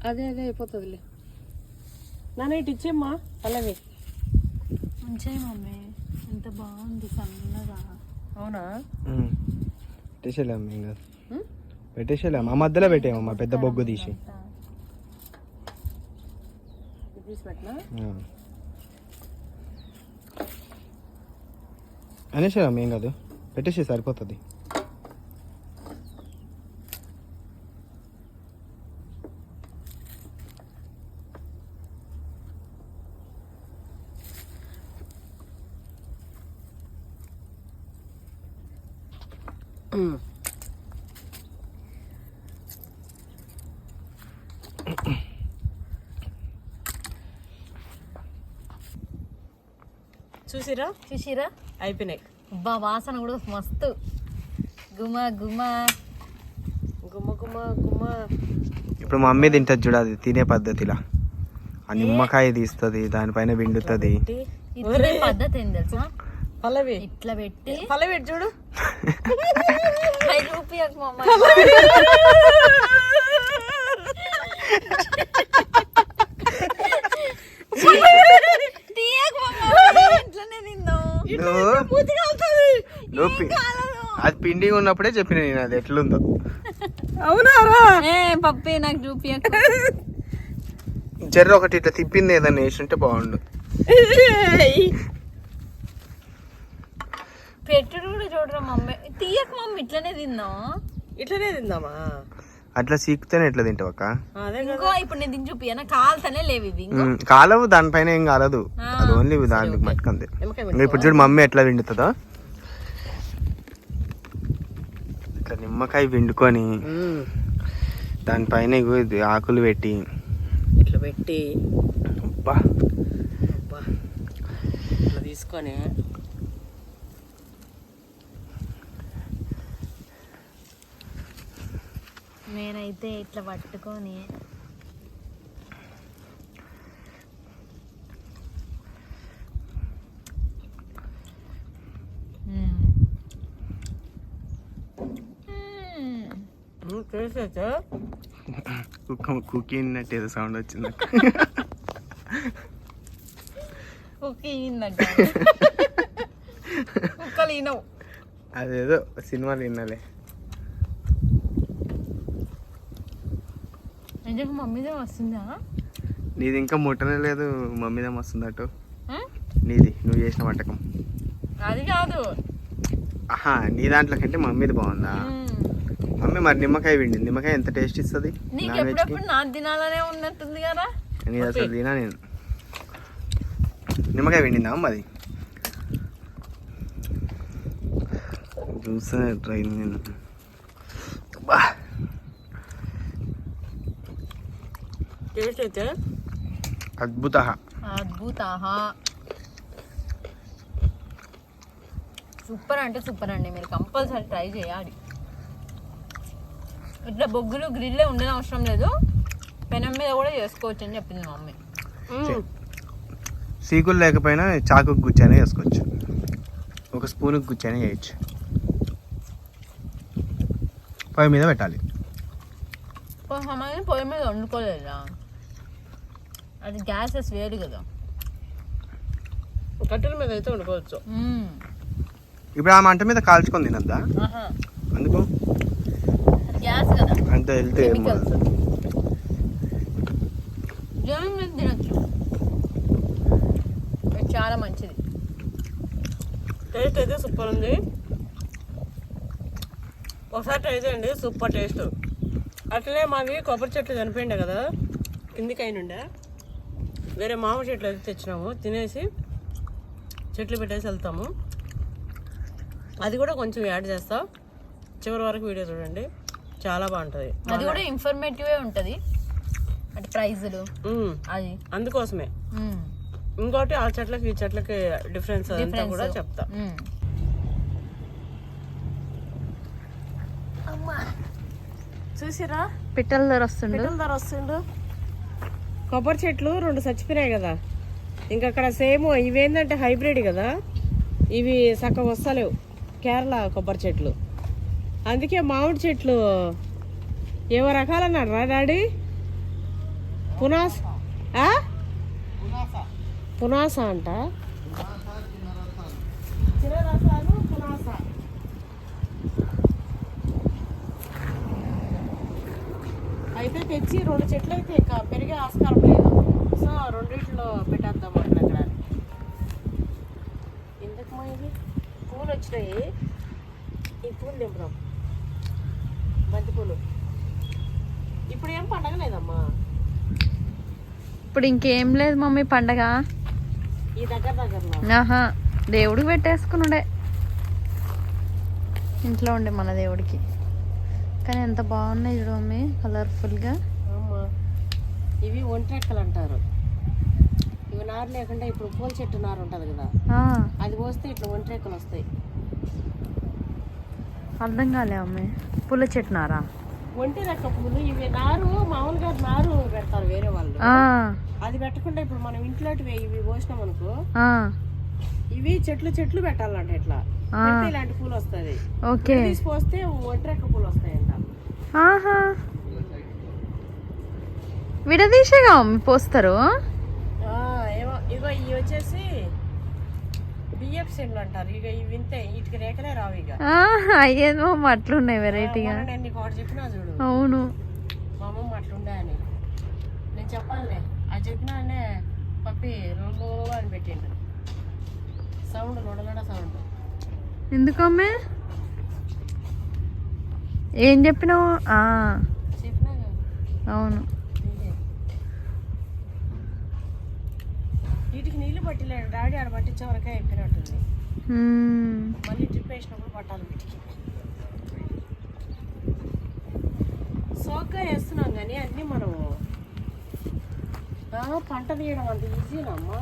అదే అయిపోతుందిలే. నాన్న ఇటు ఇచ్చేమ్మా పల్లవి. మంచిగా మమ్మీ, ఎంత బాగుంది సన్నగా. అవునా? పెట్టేసేలేము ఇంకా, పెట్టేసేలేము. ఆ మధ్యలో పెట్టేమమ్మా పెద్ద బొగ్గు తీసి పెట్టినా అనేసేదాం, ఏం కాదు, పెట్టేసి సరిపోతుంది. చూసిరా చూసిరా అయిపోయినాయి. అబ్బా వాసన కూడా మస్తు గుమ గుమ. గుమ్మ గుమ్మ గుమ్మ. ఇప్పుడు మా మమ్మీ తింటది చూడ, అది తినే పద్ధతిలా ఆ నిమ్మకాయ తీస్తుంది, దానిపైన విండుతుంది. ఇట్లా పద్ధతి ఏం తెలుసా? పల్లవి ఇట్లా పెట్టి పల్లవి చూడు. చూపియకు మా అమ్మ. తీయకు మా అమ్మ. ఇట్లనే తిందాం. అది పిండి ఉన్నప్పుడే చెప్పిన నేను అది ఎట్లుందో. అవునారా? ఏ పప్పి నాకు చూపియకు. జర్ర ఒకటి ఇట్లా తిప్పింది ఏదన్నా వేసుంటే బాగుండు. పెట్టుడు కూడా చూడరా మమ్మీ. తీయకు మమ్మీ, ఇట్లనే తిందాం. ఇట్లనే తిందామా? అట్లా సీకుతేనే ఎట్లా తింటావు అక్క? అదే ఇంకో ఇప్పుడు నేను తిని చూపియనా? కాలుతనే లేవు ఇవి. కాలవు, దానిపైన ఏం కాలదు, అది ఓన్లీ దానికి మట్టుకంతే. ఇప్పుడు చూడు మమ్మీ ఎట్లా విండుతుందో, ఇట్లా నిమ్మకాయ విండుకొని దానిపైన ఇగో ఇది ఆకులు పెట్టి ఇట్లా పెట్టి అబ్బా ఇట్లా తీసుకొని నేనైతే ఇట్లా పట్టుకొని చేసేచ్చా. కుక్కీ అన్నట్టు ఏదో సౌండ్ వచ్చింది అక్క. కుక్కలు ఈనవు. అదేదో సినిమాలు వినాలే. నిజంగా మమ్మీదే వస్తుందా? నీది ఇంకా ముట్టనే లేదు, మమ్మీదే వస్తుందట. నీది నువ్వు చేసిన వంటకం అది కాదు. ఆహా, నీ దాంట్లో కంటే మమ్మీది బాగుందా? మమ్మీ మరి నిమ్మకాయ విండి, నిమ్మకాయ ఎంత టేస్ట్ ఇస్తుంది నీకు నాన్ వెజ్కి. ఎప్పుడప్పుడు నా తినాలనే ఉన్నట్టుంది కదా. నేను అసలు తినా. నేను నిమ్మకాయ విండిందా అమ్మ? అది చూస్తే ట్రై నేను. టేస్ట్ అయితే అద్భుత అద్భుత. సూపర్ అంటే సూపర్ అండి, మీరు కంపల్సరీ ట్రై చేయాలి. ఇట్లా బొగ్గులు గ్రిల్లే ఉండని అవసరం లేదు, పెనం మీద కూడా చేసుకోవచ్చు అని చెప్పింది మా మమ్మీ. సీకులు లేకపోయినా చాకు గుచ్చైనా వేసుకోవచ్చు, ఒక స్పూన్ గుచ్చైనా వేయచ్చు. పొయ్యి మీద పెట్టాలి. కొంతమంది పొయ్యి మీద వండుకోలేదా, అది గ్యాసెస్ వేరు కదా. కట్టెల మీద అయితే వండుకోవచ్చు. ఇప్పుడు ఆ మంట మీద కాల్చుకొని తినద్దా? అందుకు గ్యాస్ కదా, అంత వెళ్తే జనం మీద తినచ్చు, చాలా మంచిది. టేస్ట్ అయితే సూపర్ ఉంది, ఒకసారి ట్రై చేయండి, సూపర్ టేస్ట్. అట్లనే మావి కొబ్బరి చెట్లు చనిపోయిండే కదా, కిందికి అయినుండే, వేరే మామిడి చెట్లు అయితే తెచ్చినాము, తినేసి చెట్లు పెట్టేసి వెళ్తాము. అది కూడా కొంచెం యాడ్ చేస్తా, చివరి వరకు వీడియో చూడండి, చాలా బాగుంటుంది. అది కూడా ఇన్ఫర్మేటివే ఉంటుంది, అంటే ప్రైజులు అది అందుకోసమే. ఇంకోటి ఆ చెట్లకి ఈ చెట్లకి డిఫరెన్స్ అంతా కూడా చెప్తా. చూసిరా పిట్టల ధర వస్తుండు. కొబ్బరి చెట్లు 2 చచ్చిపోయినాయి కదా, ఇంకా అక్కడ సేమ్ ఇవేంటంటే హైబ్రిడ్ కదా, ఇవి సగం వస్తలేవు, కేరళ కొబ్బరి చెట్లు. అందుకే మామిడి చెట్లు ఏవో రకాలు అన్నాడు రా డాడీ, పునాస పునాస అంట, చిన్న రసాలు పునాస. అయితే తెచ్చి 2 చెట్లు అయితే ఇక పెరిగే ఆస్కారం లేదు, సో 2 పెట్టేద్దాం అక్కడ. ఎందుకు ఇది పూలు వచ్చినాయి, ఈ పూలు దింపుదాం, బంతిపూలు. ఇప్పుడు ఏం పండగ లేదమ్మా, ఇప్పుడు ఇంకేం లేదు మమ్మీ పండగ. ఈ దగ్గరలో దేవుడికి పెట్టేసుకున్నాడే. ఇంట్లో ఉండే మన దేవుడికి. కానీ ఎంత బాగున్నాయి చూడు మమ్మీ, కలర్ఫుల్గా. అమ్మా ఇవి ఒంట్రెక్కలు అంటారు. ఇవి నారు లేకుండా ఇప్పుడు పూల చెట్టు నారు ఉంటుంది కదా, అది పోస్తే ఇట్లా ఒంట్రెక్కలు వస్తాయి. అర్థం కాలే మమ్మీ, పూల చెట్టు నారా? ఒంటి రెక్క పూలు. ఇవి నారు మామూలుగా నారు పెడతారు వేరే వాళ్ళు, అది పెట్టకుండా ఇప్పుడు మనం ఇంట్లో ఇవి పోసినాం అనుకో, ఇవి చెట్లు పెట్టాలంట. ఇట్లా పెడితే ఇలాంటి పూలు వస్తుంది. తీసి పోస్తే ఒంటరెక్క పూలు వస్తాయంట. విడదీసేగా పోస్తారు. ఇగో ఇవి వచ్చేసి బియ్యపు సెన్లు అంటారు. ఇక ఇవి వింతే, వీటికి రేఖలే రావు. ఇక అయ్యేదో అట్లున్నాయి వెరైటీగా. నీకు ఒకటి చెప్పినా చూడు. అవును, మా అమ్మమ్మ అట్లుండే అని నేను చెప్పాలే. అది చెప్పినా అనే పప్పి రోజు అని పెట్టిండు. Sound లొడలొడ sound. ఎందుకమ్మే ఏం చెప్పినావు? చెప్పినా అవును. వీటికి నీళ్లు పట్టిలేడు డాడీ, ఆడ పట్టించే వరకే ఎక్కినట్టుంది. మళ్ళీ డ్రిప్ వేసినప్పుడు పట్టాలి వీటికి. సోగ్గా వేస్తున్నాం కానీ అన్నీ మనము పంట తీయడం అంత ఈజీనా అమ్మా?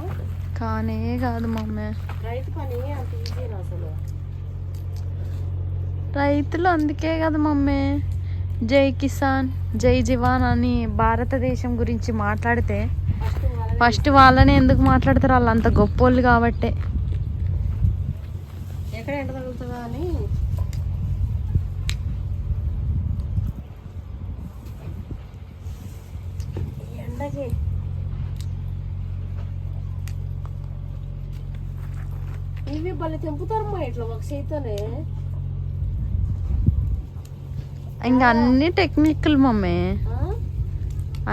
కానే కాదు మమ్మీ, రైతు పని అంత ఈజీనా అసలు? రైతులు అందుకే కదా మమ్మీ జై కిసాన్ జై జవాన్ అని భారతదేశం గురించి మాట్లాడితే ఫస్ట్ వాళ్ళని ఎందుకు మాట్లాడతారు? వాళ్ళు అంత గొప్పోళ్ళు కాబట్టే. ఎక్కడ ఎండ తగులుతుందా అని. ఎండకి ఇవి భలే తెంపుతారమ్మా ఇట్లా ఒక చేతితోనే. ఇంకా అన్ని టెక్నిక్లు మమ్మీ,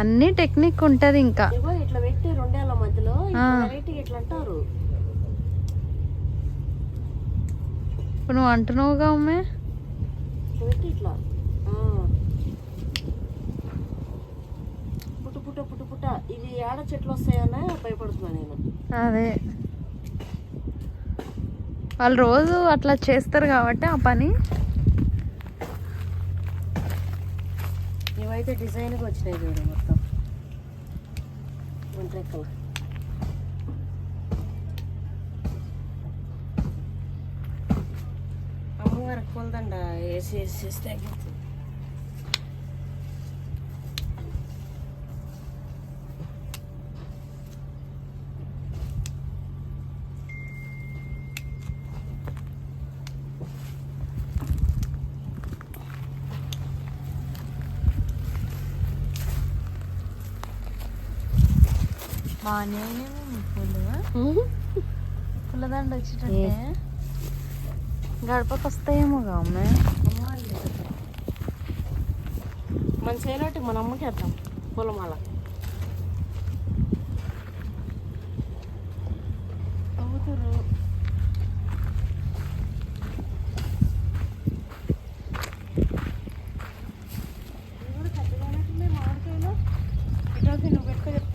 అన్ని టెక్నిక్ ఉంటది. ఇంకా ఇట్లా పెట్టి రెండేళ్ల మధ్యలో ఇట్లా అంటారు. ఇప్పుడు నువ్వు అంటున్నావుగా మమ్మీ, పెట్టి ఇట్లా పుట్టు పుట్ట పుట్టు పుట్ట. ఇది ఏడ చెట్లు వస్తాయన్నా భయపడుతున్నా నేను. అదే వాళ్ళు రోజు అట్లా చేస్తారు కాబట్టి ఆ పని. ఇవైతే డిజైన్గా వచ్చినాయి చూడు మొత్తం ఒంట్రెక్కలు. అమ్మగారికి పూలదండ వేసేస్తే బాగానే పూలదండ వచ్చేటంటే గడపకు వస్తాయేమో అమ్మే. మన చేయనట్టు మన అమ్మకి వేద్దాం పూలమాల. అవుతురు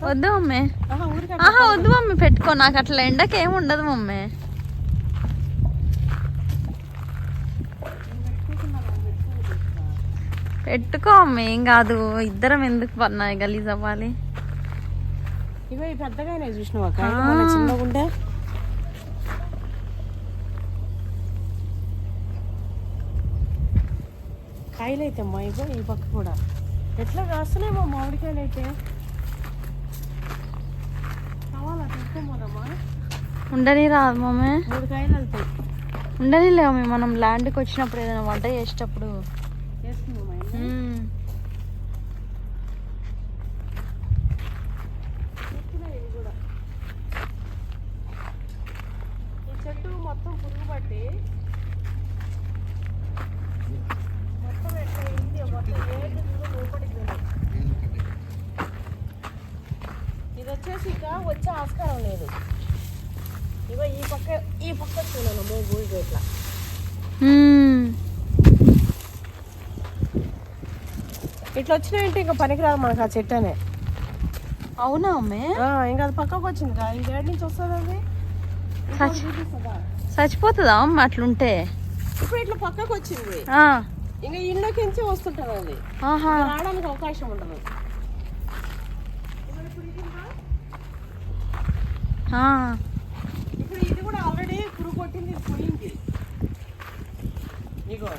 వద్దు మమ్మీ, వద్దు మమ్మీ పెట్టుకో. నాకు అట్లా ఎండకి ఏమి ఉండదు మమ్మీ. పెట్టుకో మమ్మీ, ఏం కాదు. ఇద్దరం ఎందుకు పన్నాయి గలీజ్ అవ్వాలి. ఇగో ఈ పెద్దగానే చూసినావా చిన్నగా ఉండే. కాయలు అయితే అమ్మా ఇగో ఈ పక్క కూడా ఎట్లా కాస్తున్నాయి మా మామిడికాయలు అయితే. కావాలా తీసుకోమోదమ్మా? ఉండని రాదు మమ్మీ, 3 కాయలు వెళ్తాయి. ఉండని లేవు మమ్మీ. మనం ల్యాండ్కి వచ్చినప్పుడు ఏదైనా వంట చేసేటప్పుడు చెట్టు మొత్తం పురుగు పట్టి మొత్తం ఎట్లా అయింది, మొత్తం ఏడు లోపలికి వెళ్ళాలి. ఇది వచ్చేసి ఇక వచ్చే ఆస్కారం లేదు. ఇగో ఈ పక్క చూడాలి మోగు ఇగో ఇట్లా. ఇట్లా వచ్చినాయంటే ఇంకా పనికిరాదు మనకు ఆ చెట్టు అనే. అవునా అమ్మే? ఇంకా అది పక్కకు వచ్చింది కా. ఇది ఏడు నుంచి వస్తుంది అది చచ్చిపోతుందా అమ్మ అట్లుంటే? ఇప్పుడు ఇట్లా పక్కకు వచ్చింది, ఇంకా ఇళ్ళకించి వస్తుంటది అది, రావడానికి అవకాశం ఉండదు. ఇప్పుడు ఇది కూడా ఆల్రెడీ పురుగు కొట్టింది, ఇది పోయింది ఇగో.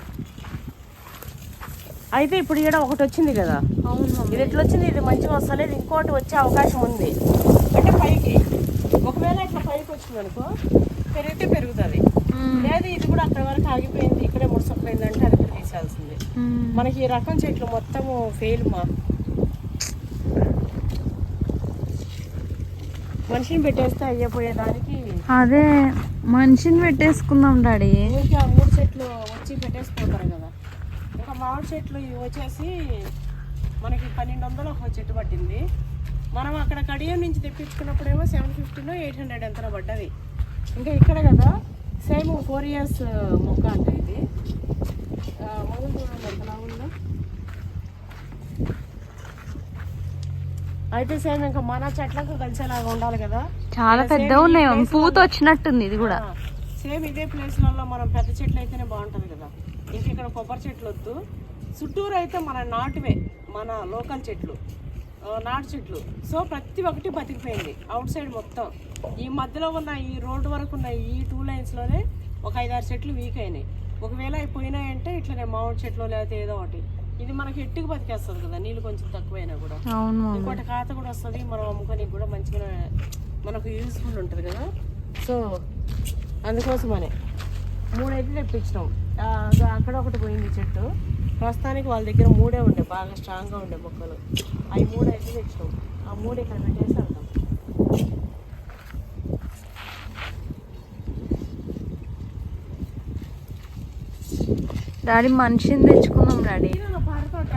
అయితే ఇప్పుడు ఈడ ఒకటి వచ్చింది కదా, ఇది ఎట్లా వచ్చింది, ఇది మంచిగా వస్తలేదు, ఇంకోటి వచ్చే అవకాశం ఉంది. అంటే పైకి ఒకవేళ ఇట్లా పైకి వచ్చింది అనుకో, పెరిగితే పెరుగుతుంది. లేదు ఇది కూడా అక్కడ వరకు ఆగిపోయింది, ఇక్కడే ముడిసపోయింది అంటే అది కూడా తీసేయాల్సింది. మనకి ఈ రకం చెట్లు మొత్తము ఫెయిల్ మా. మనిషిని పెట్టేస్తే అయ్యపోయేదానికి అదే మనిషిని పెట్టేసుకుందాం డాడీ. ఊరికి ఆ 3 చెట్లు వచ్చి పెట్టేసిపోతారు కదా. ఇంకా మామిడి చెట్లు ఇవి వచ్చేసి మనకి 1200 ఒక చెట్టు పట్టింది. మనం అక్కడ కడియం నుంచి తెప్పించుకున్నప్పుడేమో 750 800 ఎంతలో పడ్డది. ఇంకా ఇక్కడ కదా సేమ్ 4 years మొక్క అంటే ఇది మొదలు చూడండి ఎంతలా ఉందో. అయితే సేమ్ ఇంకా మన చెట్లకు కలిసేలాగా ఉండాలి కదా. చాలా పెద్దగా ఉన్నాయి, పూత వచ్చినట్టుంది ఇది కూడా. సేమ్ ఇదే ప్లేస్లలో మనం పెద్ద చెట్లు అయితేనే బాగుంటుంది కదా. ఇంక ఇక్కడ కొబ్బరి చెట్లు వద్దు, చుట్టూరు అయితే మన నాటువే, మన లోకల్ చెట్లు, నాటు చెట్లు. సో ప్రతి ఒక్కటి బతికిపోయింది అవుట్ సైడ్ మొత్తం. ఈ మధ్యలో ఉన్న ఈ రోడ్డు వరకు ఉన్న ఈ 2 లైన్స్లోనే ఒక 5-6 చెట్లు వీక్ అయినాయి. ఒకవేళ అవి పోయినాయంటే ఇట్లనే మామిడి చెట్లు లేకపోతే ఏదో ఒకటి. ఇది మనకి ఎట్టుకు బతికేస్తుంది కదా, నీళ్ళు కొంచెం తక్కువైనా కూడా. ఇంకోటి కాత కూడా వస్తుంది, మనం అమ్ముకోనికి కూడా మంచిగా మనకు యూస్ఫుల్ ఉంటుంది కదా. సో అందుకోసమనే 3 అయితే తెప్పించినాం. అక్కడ ఒకటి పోయింది చెట్టు. ప్రస్తుతానికి వాళ్ళ దగ్గర 3 ఉండే, బాగా స్ట్రాంగ్గా ఉండే మొక్కలు. అవి 3 అయితే తెచ్చినాం. ఆ 3 ఇక్కడ పెట్టేసి వెళ్తాం. డాడీ మనిషిని తెచ్చుకుందాం డాడీ.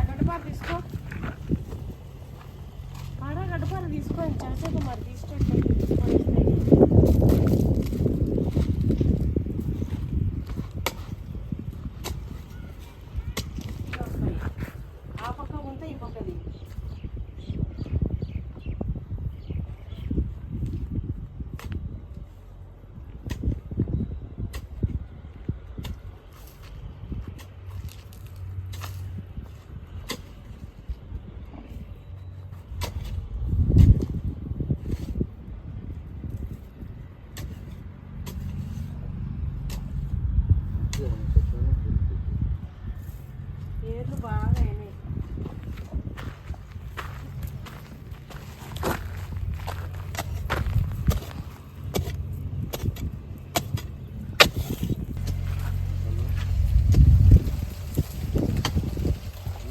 గడ్డపార తీసుకో, గడ్డపార తీసుకో, చనిపోతే మరి తీసుకొచ్చి ఆ పక్క ఉంటే ఈ పక్కది. ఏర్లు బాగా అయినాయి.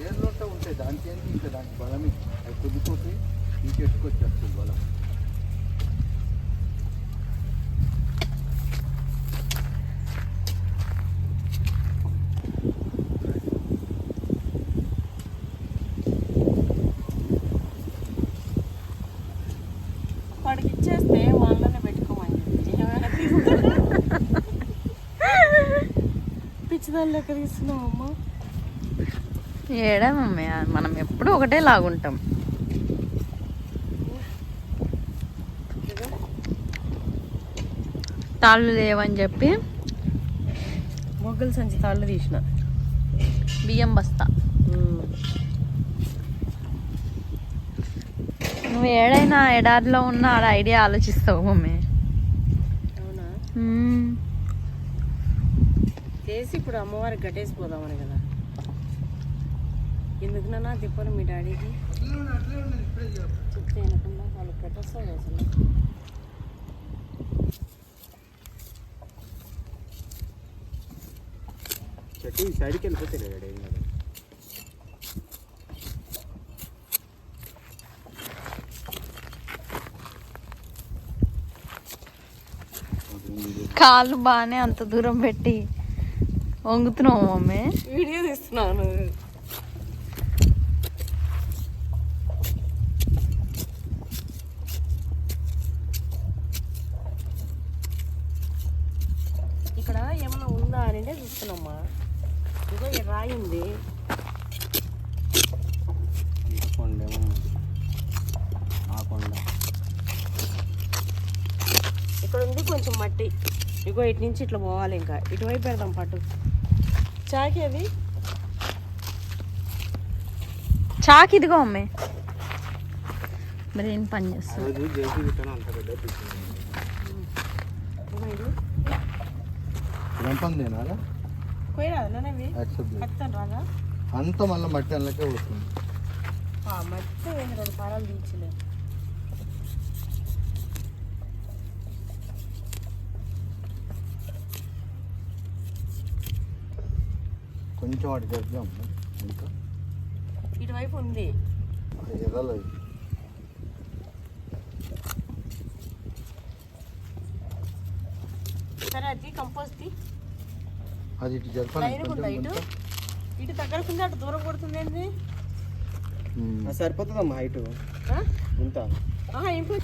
ఏర్లోటే ఉంటాయి, దానికి ఏంటి ఇంకా దానికి బలమే. అవి కొద్దిపోతే ఈ చెట్టుకు వచ్చేస్తుంది బలం. వాడికి ఇచ్చేస్తే వాళ్ళనే పెట్టుకోమని చెప్పి ఏమైనా పిచ్చిదాన్ని లెక్క తీస్తున్నావు అమ్మ. ఏడా మమ్మీ, మనం ఎప్పుడు ఒకటే లాగుంటాం. తాళ్ళు లేవని చెప్పి మొగ్గల సంచి తాళ్ళు తీసిన. బియ్యం బస్తా. నువ్వు ఏడైనా ఎడారిలో ఉన్న ఆడ ఐడియా ఆలోచిస్తావు మమ్మీ. అవునా, మ్మ్. చేసి ఇప్పుడు అమ్మవారికి గట్టేసిపోదామని కదా. ఎందుకున్నా తిప్పను మీ డాడీకి చెప్తే వినకుండా వాళ్ళకి కట్టేస్తుంది అసలు. చెట్టు ఈ సైడ్కి వెళ్ళిపోతే డాడీ ఏం కాదు. కాళ్ళు బాగానే అంత దూరం పెట్టి వంగుతున్నావు మమ్మీ. వీడియో తీస్తున్నాను. ఇక్కడ ఏమైనా ఉందా అని చూస్తున్నామ్మా. ఇదో ఈ రాయి ఉంది. కొండేమో ఆ కొండ ఇక్కడ ఉంది కొంచెం మట్టి. ఇగో ఇటు నుంచి ఇట్లా పోవాలి, ఇంకా ఇటువైపు పెడదాం పట్టు. చాకి అది చాక్ ఇదిగో అమ్మే. మరి ఏం పని చేస్తుంది? రోజు జేసీ విత్తనం అంత పెద్ద తీసుకున్నాను. రంపం తినాలా పోయిరాదు నన్నవి యాక్సెప్ట్ చేయి. ఖచ్చితంగా రాదా అంతా మళ్ళీ మట్టి అందులోకే వస్తుంది. మట్టి 2 పారాలు తీర్చలేదు. కొంచెం వాటి చేద్దాం ఇంకా ఇటువైపు ఉంది. ఎర్రలో సరే అది కంపోస్ట్ అది ఇటు జరపాలి. లైన్ ఉందా ఇటు ఇటు దగ్గరకుంది అటు దూరం కొడుతుంది ఏంది అది సరిపోతుందమ్మా హైట్ ఇంత. ఇంకో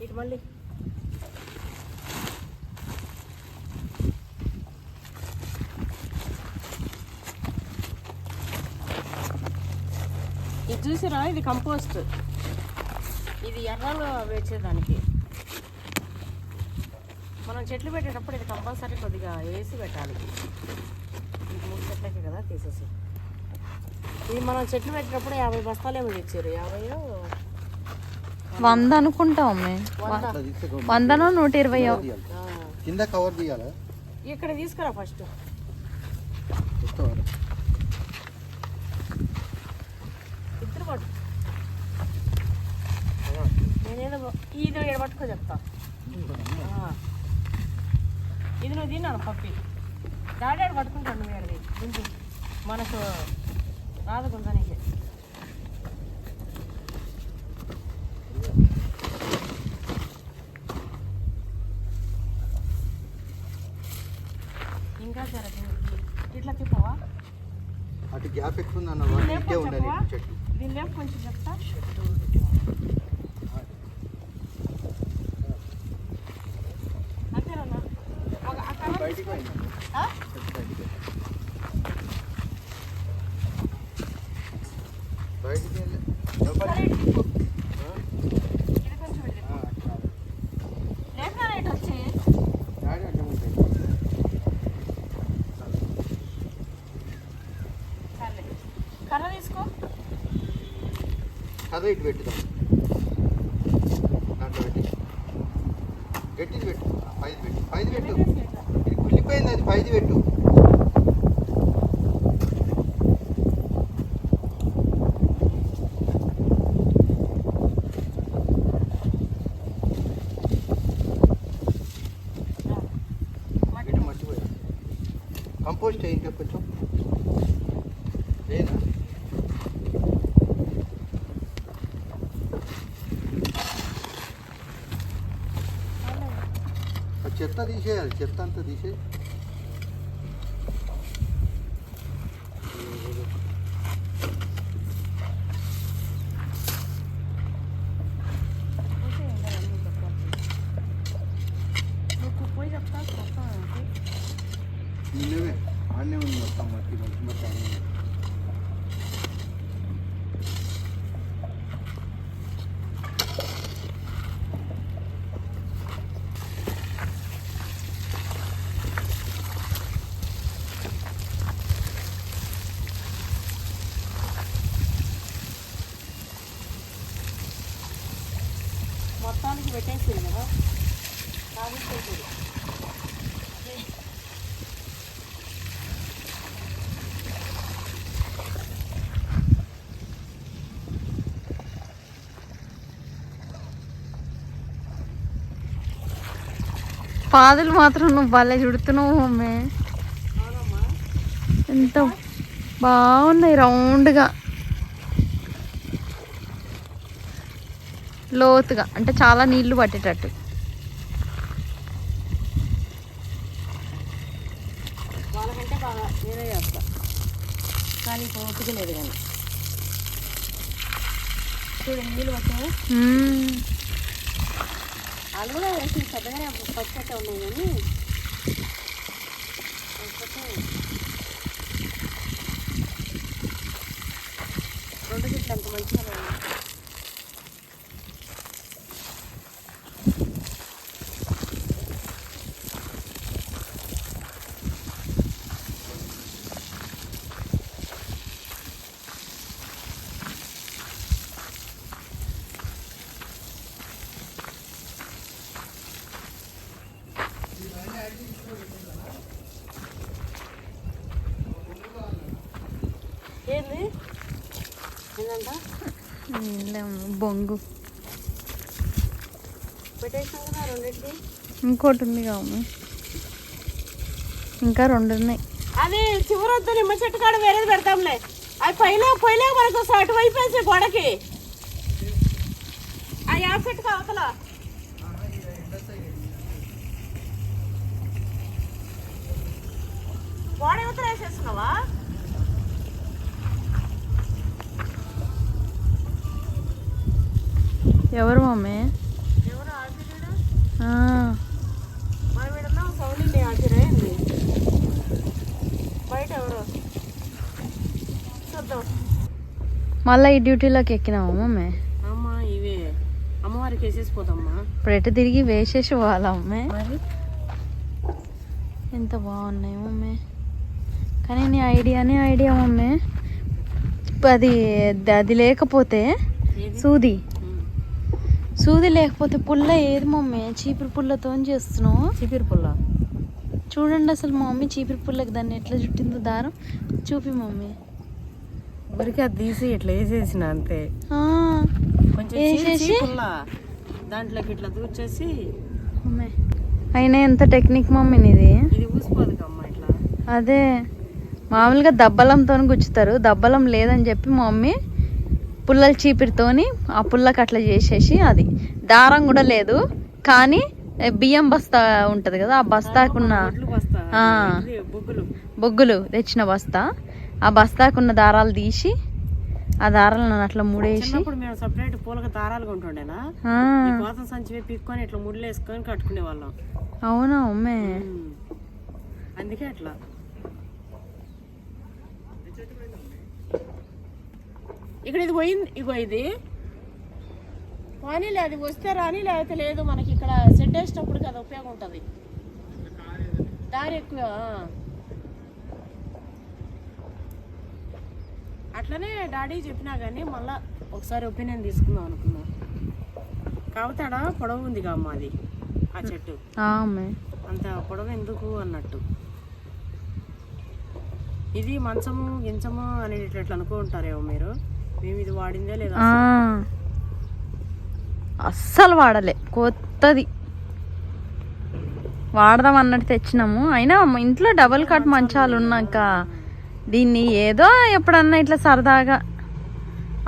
ఇటు మళ్ళీ ఇది చూసారా, ఇది కంపోస్ట్. ఇది ఎర్రలు వేసేదానికి. మనం చెట్లు పెట్టేటప్పుడు ఇది కంపల్సరీ కొద్దిగా వేసి పెట్టాలి. ఇది 3 చెట్లకే కదా తీసేసి. ఇది మనం చెట్లు పెట్టినప్పుడు 50 బస్తాలు ఏమో తెచ్చారు. 50 100 అనుకుంటా అమ్మే. 100నో 120. కింద కవర్ తీయాలా? ఇక్కడ తీసుకురా ఫస్ట్. ఇద్దరు పట్టు. నేనేదో ఇది ఏడు పట్టుకో చెప్తా. ఇది నువ్వు తిన్నాను పప్పి. డాడీ పట్టుకుంటాను నువ్వు ఏడది గుంజు. మనకు రాదు గుంజానికి. ఇంకా సరే ఇట్లా తిప్పవా? అటు గ్యాప్ ఎక్కువ ఉంది అన్న ఇటే ఉండాలి చెట్టు. దీని లేపు కొంచెం చెప్తా. అంతేనన్నా బయటికి పోయింది. బయటికి వెళ్ళి కర్ర తీసుకో. కర్ర ఇటు పెట్టుదాం. దాంట్లో పెట్టి గట్టిది పెట్టు. 5 పెట్టు. 5 పెట్టు. ఇది కుళ్ళిపోయింది. అది 5 పెట్టు. మర్చిపోయా. కంపోస్ట్ ఏంటి కొంచెం లేదా? చెత్త తీసేయాలి. చెత్త అంతా తీసేయి. పోయి చెప్తా. నిన్నవే ఆడనే ఉంది మొత్తం మట్టి మంచి మట్టి అన్నీ. మొత్తానికి పెట్టేసింది కదా కాబట్టి పాదులు మాత్రం నువ్వు భలే చుడుతున్నావు మమ్మీ. ఎంత బాగున్నాయి రౌండ్గా లోతుగా, అంటే చాలా నీళ్లు పట్టేటట్టు. వాళ్ళకంటే బాగా నేనే చేస్తా, కానీ ఇప్పుడు ఒప్పుకోలేదు. కానీ చూడండి నీళ్ళు పట్టాము. వాళ్ళు కూడా వేసి పెద్దగానే పచ్చికట్టే ఉన్నాయి కానీ రెండు చెట్లు అంత మంచిగా ఉన్నాయి. ఏంది ఏందంట బొంగు పెట్టేసాం కదా రెండింటికి. ఇంకోటి ఉంది కావు, ఇంకా 2 ఉన్నాయి. అది చివరొద్దు నిమ్మ చెట్టు కాడ వేరేది పెడతాంలే. అది పైలే మనకు అటువైపు వేసే గోడకి ఆ యాప్ చెట్టు కావతల గోడ యువతల వేసేస్తున్నావా? ఎవరు మమ్మీ? ఎవరు ఆచిరేడా? ఆ, మన వీడన్నా సౌండ్ ఆచిరేయండి. బయట ఎవరు చూద్దాం. మళ్ళీ ఈ డ్యూటీలోకి ఎక్కినావా మమ్మీ? అమ్మా ఇవి అమ్మవారికి వేసేసిపోదమ్మా. ఇప్పుడు ఎటు తిరిగి వేసేసి పోవాలా మమ్మీ? మరి ఎంత బాగున్నాయి మమ్మీ. కానీ నీ ఐడియా మమ్మీ. అది లేకపోతే సూది లేకపోతే పుల్ల ఏది మమ్మీ? చీపురు పుల్లతో చేస్తున్నావు. చిపిరి పుల్ల చూడండి అసలు మా మమ్మీ చీపురు పుల్లకి దాన్ని ఎట్లా చుట్టిందో దారం చూపి మమ్మీ. ఊరికి అది తీసి ఇట్లా వేసేసిన అంతే. ఆ, కొంచెం వేసేసి పుల్ల దాంట్లోకి ఇట్లా దూర్చేసి. మమ్మీ అయినా ఎంత టెక్నిక్ మమ్మీ నీది. ఇది ఊసిపోదు అమ్మ ఇట్లా. అదే మామూలుగా దబ్బలంతో గుచ్చుతారు, దబ్బలం లేదని చెప్పి మా మమ్మీ పుల్లల చీపిరితోని ఆ పుల్లకి అట్లా చేసేసి, అది దారం కూడా లేదు కానీ బియ్యం బస్తా ఉంటది కదా, ఆ బస్తాకున్న ఒడ్లు బస్తా, ఆ, ఇది బొగ్గులు. బొగ్గులు తెచ్చిన బస్తా, ఆ బస్తాకున్న దారాలు తీసి ఆ దారాలను అట్లా ముడేసి. చిన్నప్పుడు మేము సపరేట్ పూలకు దారాలు కొంటుండేనా, ఆ, ఈ కోతం సంచి పీక్కొని ఇట్లా ముడ్లు వేసుకొని కట్టుకునే వాళ్ళం. అవునా మమ్మీ? అందుకే అట్లా. ఇక్కడ ఇది పోయింది, ఇగో ఇది పోనీలే, అది వస్తే రాని లేకపోతే లేదు. మనకి ఇక్కడ సెట్ వేసినప్పుడు కదా ఉపయోగం ఉంటుంది. దారి ఎక్కువ. అట్లనే డాడీ చెప్పినా కానీ మళ్ళా ఒకసారి ఒపీనియన్ తీసుకుందాం అనుకున్నాం. కాకపోతే ఆడ పొడవు ఉంది కమ్మా అది, ఆ చెట్టు అమ్మే అంత పొడవు ఎందుకు అన్నట్టు. ఇది మంచము గించము అనేటట్లు అనుకుంటారేమో మీరు. మేము ఇది వాడిందే లేదా? అస్సలు వాడలే, కొత్తది వాడదాం అన్నట్టు తెచ్చినాము. అయినా ఇంట్లో డబల్ కట్ మంచాలు ఉన్నాక దీన్ని ఏదో ఎప్పుడన్నా ఇట్లా సరదాగా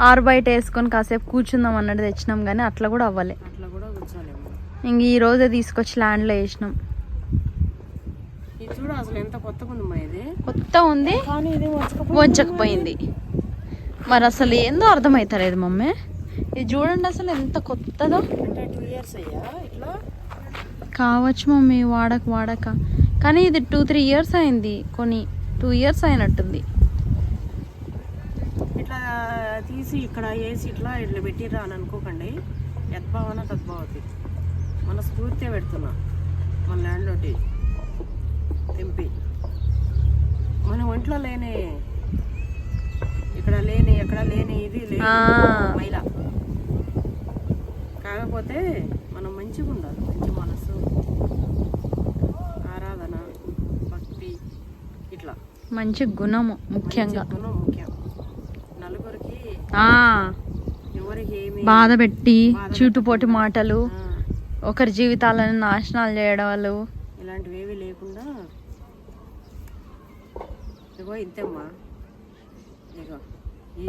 ఆరు బయట వేసుకొని కాసేపు కూర్చుందాం అన్నట్టు తెచ్చినాం, కానీ అట్లా కూడా అవ్వలే. అట్లా కూడా కూర్చోలేము. ఇంక ఈ రోజే తీసుకొచ్చి ల్యాండ్లో వేసినాం. ఇది చూడు అసలు ఎంత కొత్తగా ఉందమ్మా. ఇది కొత్త ఉంది కానీ ఇది వంచకపోయింది. మరి అసలు ఏందో అర్థమవుతలేదు మమ్మీ. ఇది చూడండి అసలు ఎంత కొత్తదో. అంటే 2 years అయ్యా ఇట్లా కావచ్చు మమ్మీ, వాడక కానీ ఇది 2-3 years అయింది, కొన్ని 2 years అయినట్టుంది. ఇట్లా తీసి ఇక్కడ వేసి ఇట్లా ఇట్లా పెట్టిర్రా అని అనుకోకండి. యద్భావన తద్భావతి. మన స్ఫూర్తిగా పెడుతున్నా మన ల్యాండ్లోటి తెంపి. మన ఒంట్లో లేని, ఇక్కడ లేని, ఎక్కడ లేని ఇది లేదు మైల. కాకపోతే మనం మంచిగా ఉండాలి. మంచి మనసు, ఆరాధన, భక్తి, ఇట్లా మంచి గుణము ముఖ్యంగా. గుణం ముఖ్యం. నలుగురికి ఎవరికి ఏమి బాధ పెట్టి చుట్టుపోటి మాటలు, ఒకరి జీవితాలను నాశనాలు చేయడాలు ఇలాంటివి ఏవి లేకుండా. ఇగో ఇంతేమ్మా, ఇగో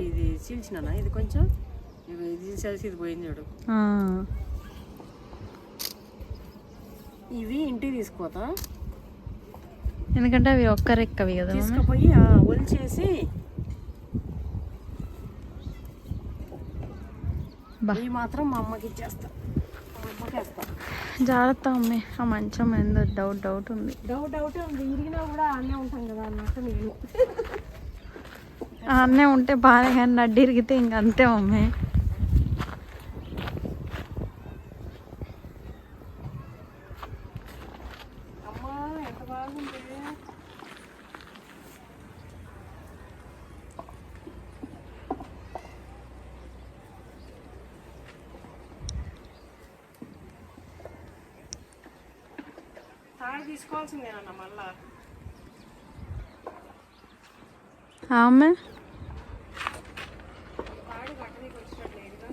ఇది చీల్చినా, ఇది కొంచెం ఇగో ఇది చీల్చి ఇది పోయింది చూడు. ఇవి ఇంటికి తీసుకుపోతా, ఎందుకంటే అవి ఒక్కరెక్కవి కదా. తీసుకుపోయి ఒలిచేసి ఇవి మాత్రం మా అమ్మకి ఇచ్చేస్తా, మా అమ్మకి వేస్తా. జాగ్రత్త అమ్మే, ఆ మంచం ఏందో డౌట్ ఉంది. డౌట్ ఉంది, ఇరిగినా కూడా అన్నీ ఉంటాం కదా అన్నట్టు నేను. అన్నీ ఉంటే బాగానే, కానీ నడ్డి ఇరిగితే ఇంక అంతే మమ్మీ. అమ్మా ఎంత బాగుంది. తాడు తీసుకోవాల్సిందేనన్న మళ్ళా. అమ్మే తాడు కట్టనీకి వచ్చినట్టు లేదుగా.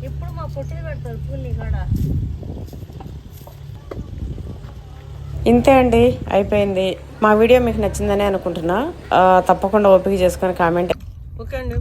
ఎప్పుడు మా పొట్టిది పెడతారు పూల్ని కూడా. ఇంతే అండి, అయిపోయింది. మా వీడియో మీకు నచ్చిందని అనుకుంటున్నా. తప్పకుండా ఓపిక చేసుకొని కామెంట్. ఓకే అండి.